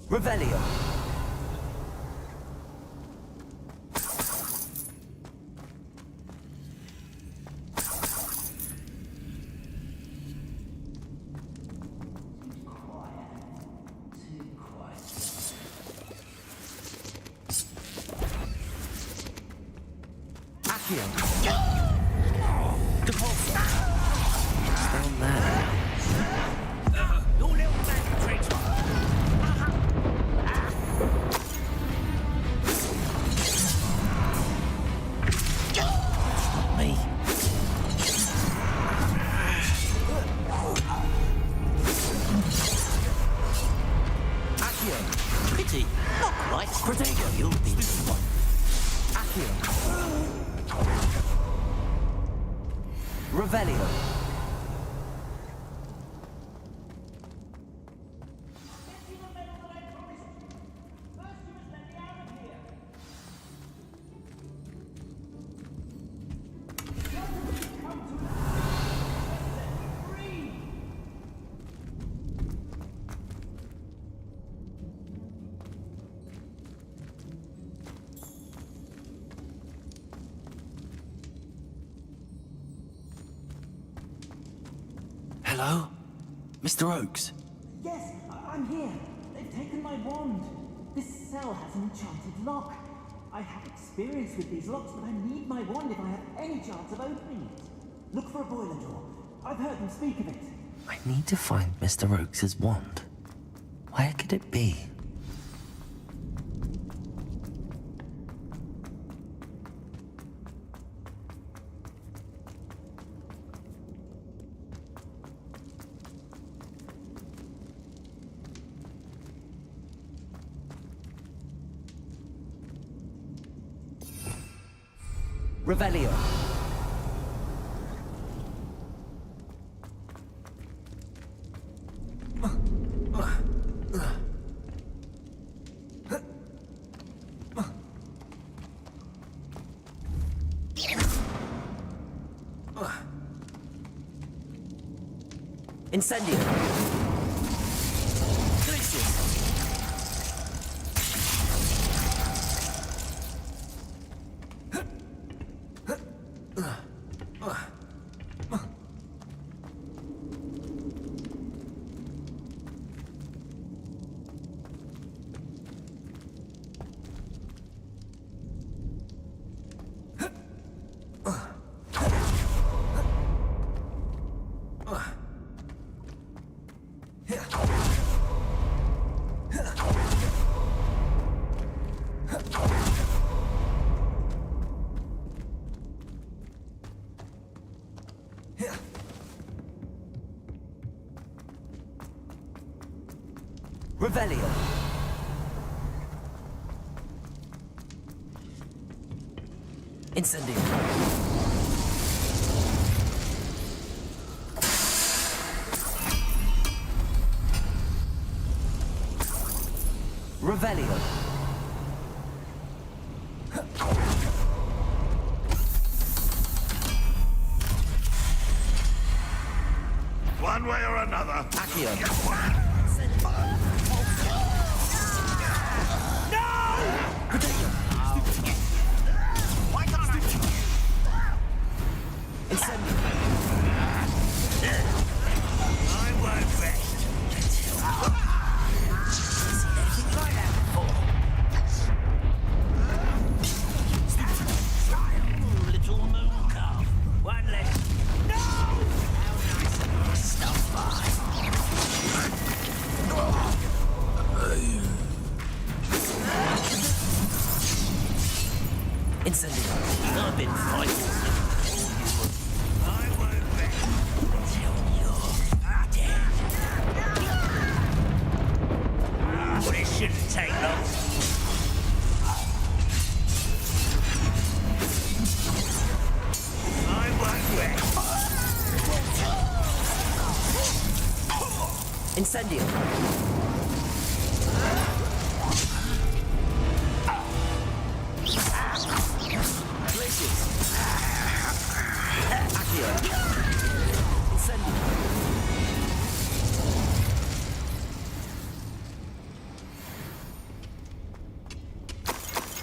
Revelio. Revelio. Hello? Mr. Oakes? Yes, I'm here. They've taken my wand. This cell has an enchanted lock. I have experience with these locks, but I need my wand if I have any chance of opening it. Look for a boiler door. I've heard them speak of it. I need to find Mr. Oakes' wand. Where could it be? Revelio. Incendio. Glacius. Revelio. Incendio. Revelio. One way or another. Accio. I've been fighting. I won't rest until you're dead. But it shouldn't take long. I won't rest. Incendio.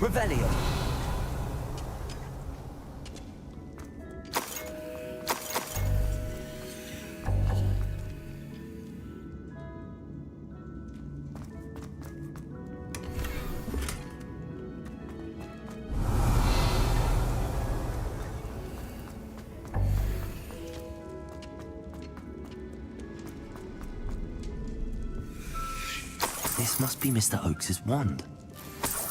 Revelio. This must be Mr. Oakes's wand.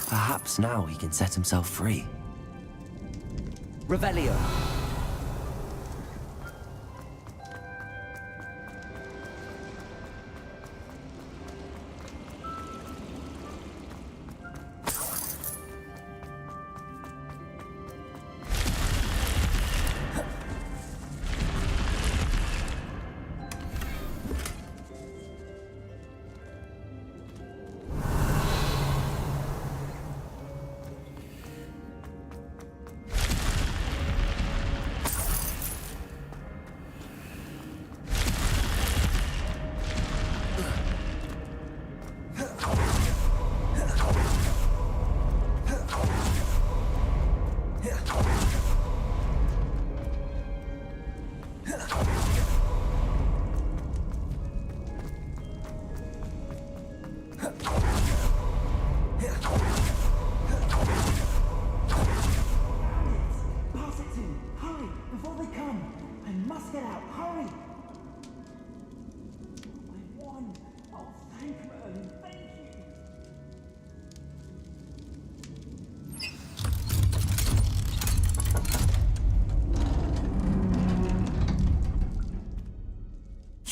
Perhaps now he can set himself free. Revelio.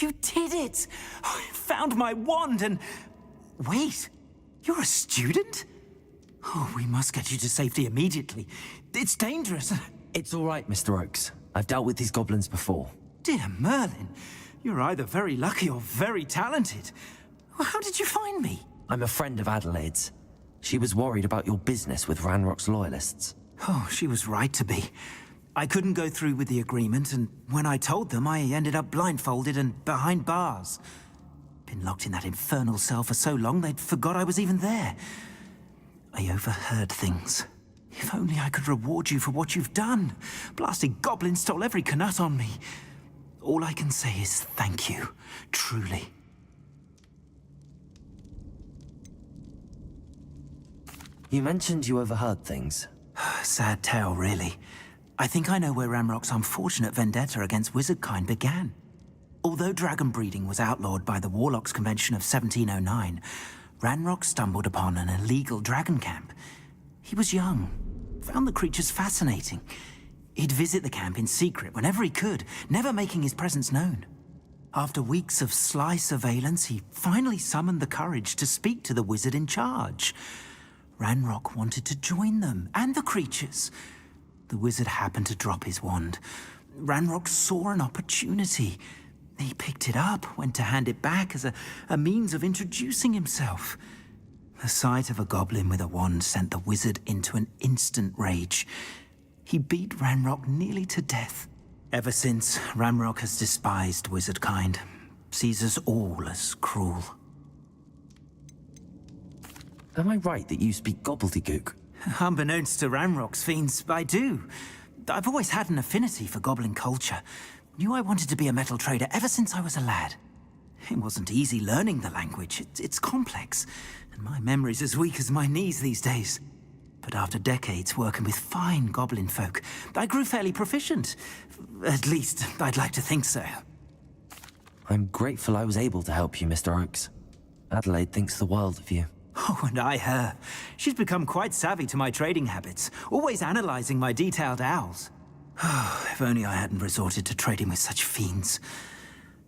You did it! I found my wand and... Wait, you're a student? Oh, we must get you to safety immediately. It's dangerous. It's all right, Mr. Oakes. I've dealt with these goblins before. Dear Merlin, you're either very lucky or very talented. Well, how did you find me? I'm a friend of Adelaide's. She was worried about your business with Ranrock's loyalists. Oh, she was right to be. I couldn't go through with the agreement, and when I told them, I ended up blindfolded and behind bars. Been locked in that infernal cell for so long, they'd forgot I was even there. I overheard things. If only I could reward you for what you've done. Blasted goblins stole every knut on me. All I can say is thank you, truly. You mentioned you overheard things. Sad tale, really. I think I know where Ramrock's unfortunate vendetta against wizardkind began. Although dragon breeding was outlawed by the Warlocks Convention of 1709, Ranrock stumbled upon an illegal dragon camp. He was young, found the creatures fascinating. He'd visit the camp in secret whenever he could, never making his presence known. After weeks of sly surveillance, he finally summoned the courage to speak to the wizard in charge. Ranrock wanted to join them, and the creatures. The wizard happened to drop his wand. Ranrock saw an opportunity. He picked it up, went to hand it back as a means of introducing himself. The sight of a goblin with a wand sent the wizard into an instant rage. He beat Ranrock nearly to death. Ever since, Ranrock has despised wizard kind, sees us all as cruel. Am I right that you speak gobbledygook? Unbeknownst to Ranrock's fiends, I do. I've always had an affinity for goblin culture. Knew I wanted to be a metal trader ever since I was a lad. It wasn't easy learning the language. It's complex, and my memory's as weak as my knees these days. But after decades working with fine goblin folk, I grew fairly proficient. At least, I'd like to think so. I'm grateful I was able to help you, Mr. Oakes. Adelaide thinks the world of you. Oh, and I her. She's become quite savvy to my trading habits, always analyzing my detailed owls. If only I hadn't resorted to trading with such fiends.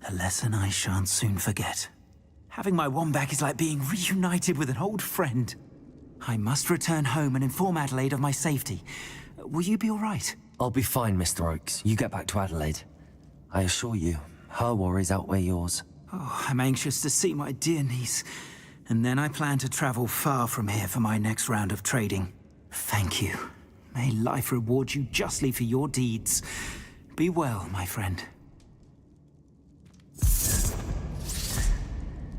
A lesson I shan't soon forget. Having my wand back is like being reunited with an old friend. I must return home and inform Adelaide of my safety. Will you be all right? I'll be fine, Mr. Oakes. You get back to Adelaide. I assure you, her worries outweigh yours. Oh, I'm anxious to see my dear niece. And then I plan to travel far from here for my next round of trading. Thank you. May life reward you justly for your deeds. Be well, my friend.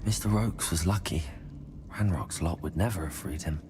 Mr. Oakes was lucky. Ranrock's lot would never have freed him.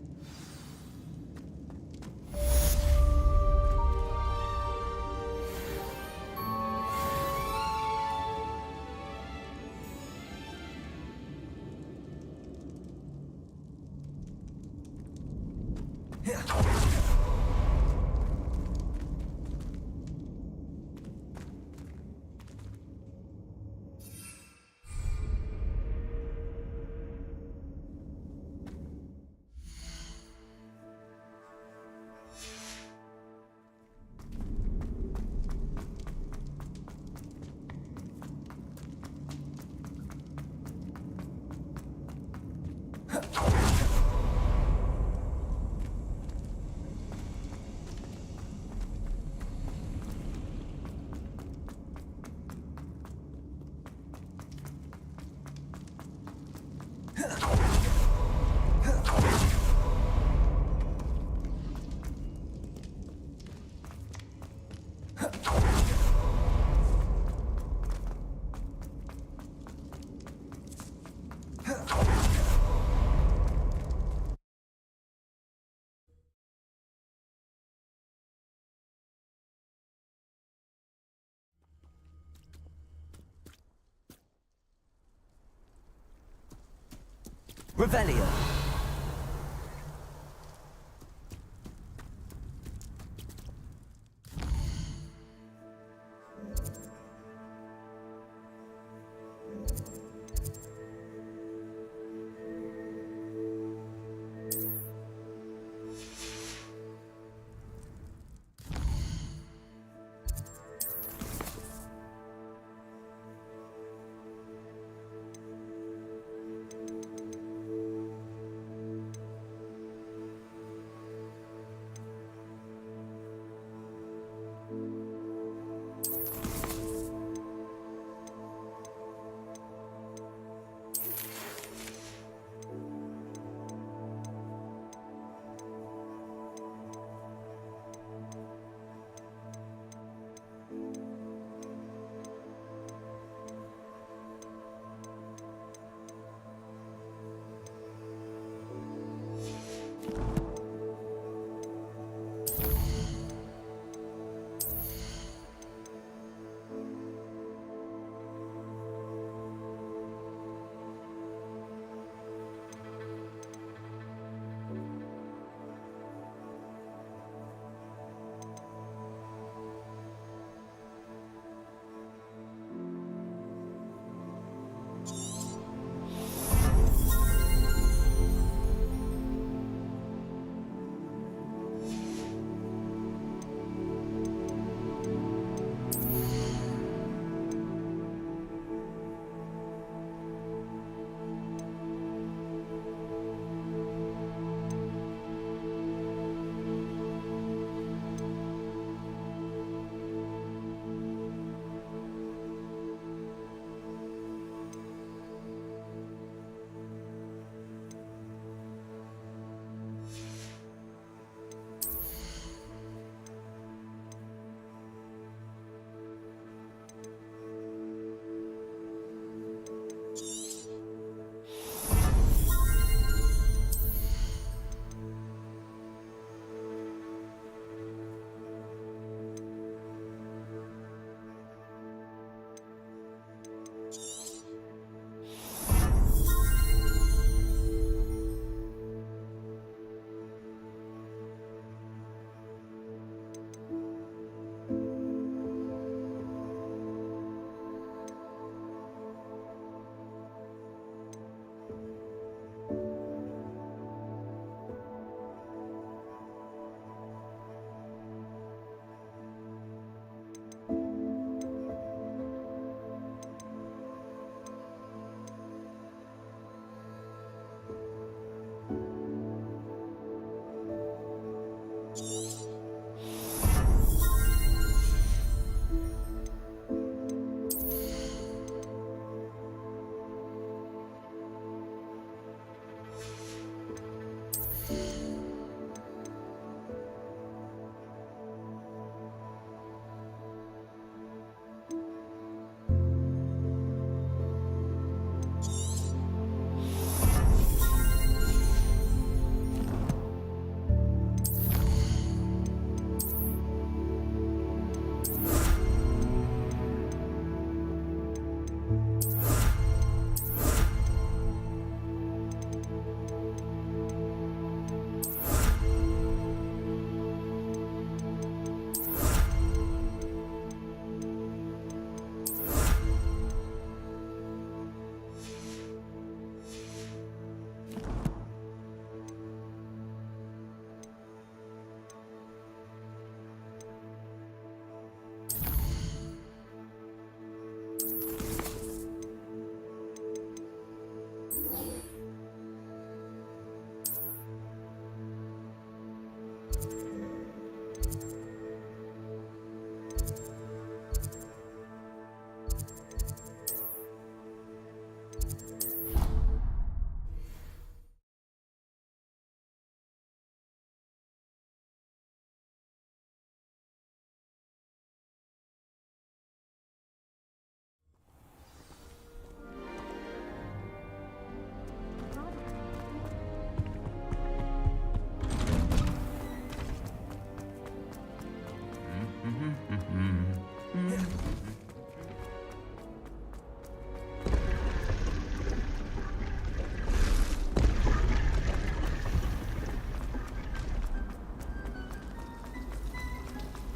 Revelio.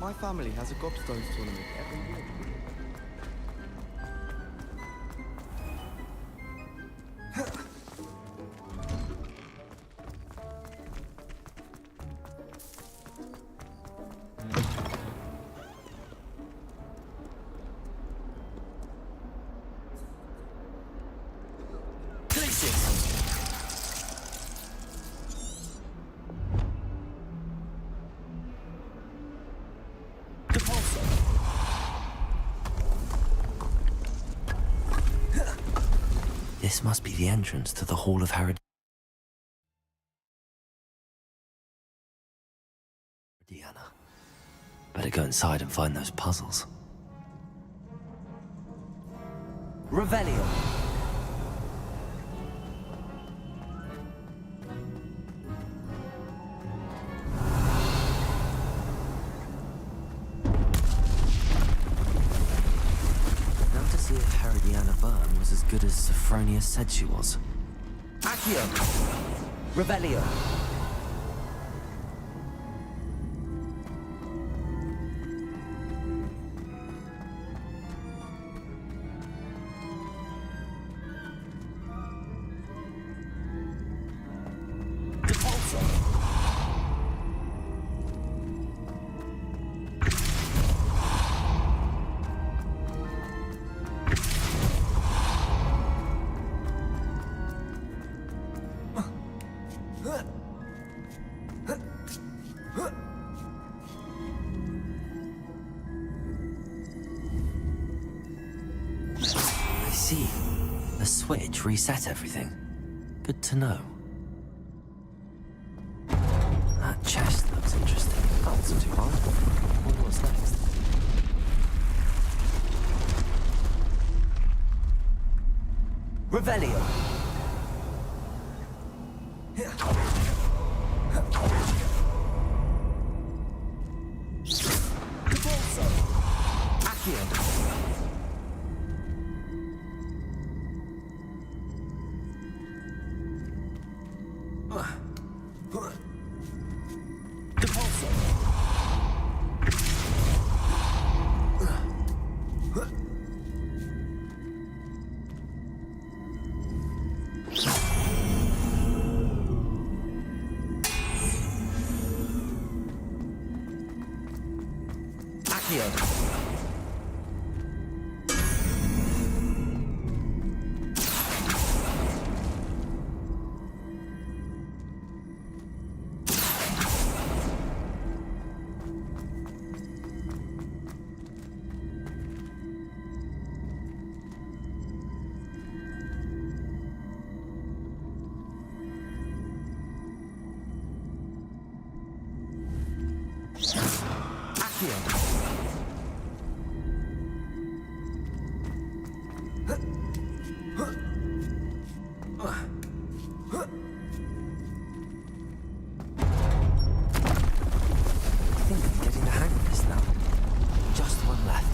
My family has a gobstones tournament every year. This must be the entrance to the Hall of Herediana. Better go inside and find those puzzles. Revelio. Now to see if Herediana Byrne was as good as Sophronia said she was. Accio. Revelio. I see. The switch reset everything. Good to know. That chest looks interesting. That wasn't too hard. Wonder what's next. Revelio. Accio. I think I'm getting the hang of this now. Just one left.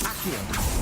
Accio.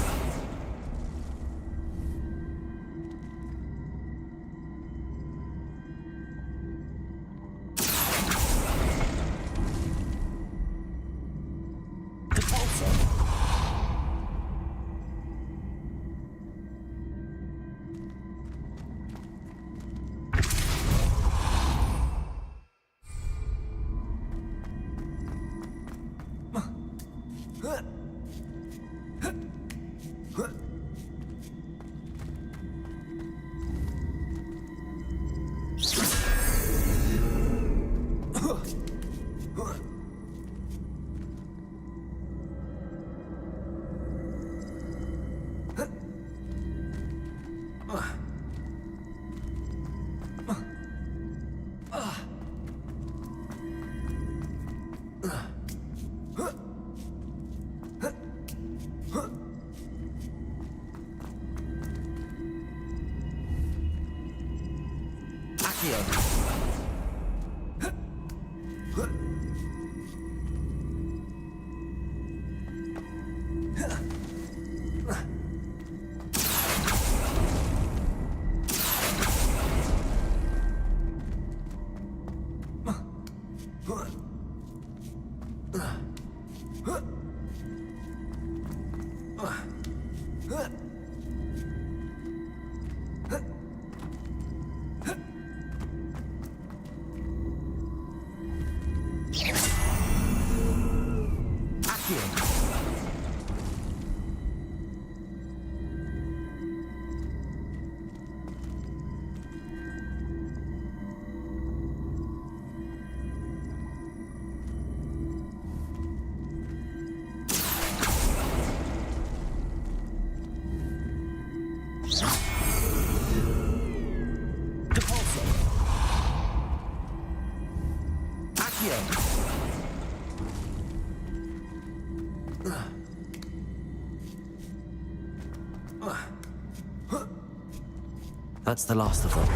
That's the last of them.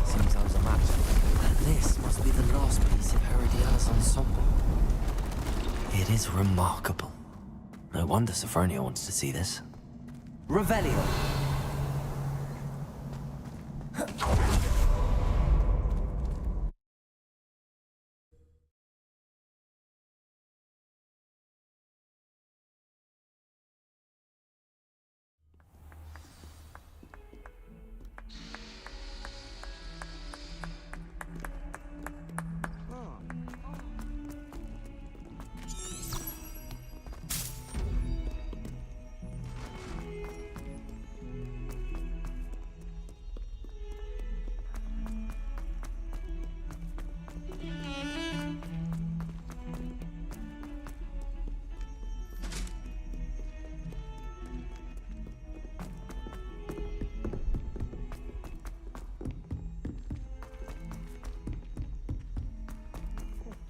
Seems I was a match. And this must be the last piece of Herodiana's ensemble. It is remarkable. No wonder Sophronia wants to see this. Revelio.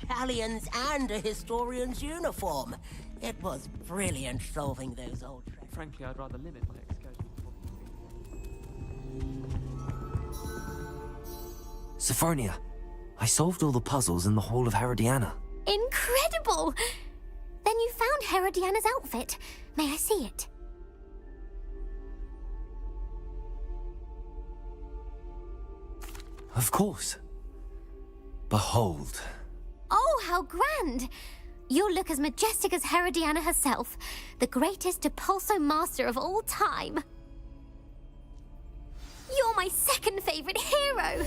Galleons and a historian's uniform. It was brilliant solving those old tricks. Frankly, I'd rather limit my excursion. Sophronia, I solved all the puzzles in the Hall of Herodiana. Incredible! Then you found Herodiana's outfit. May I see it? Of course. Behold. Oh, how grand! You'll look as majestic as Herodiana herself, the greatest Depulso master of all time. You're my second favorite hero!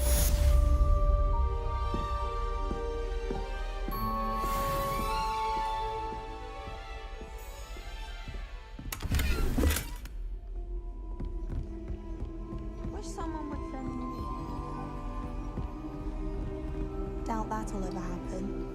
Wish someone would send me. Doubt that'll ever happen.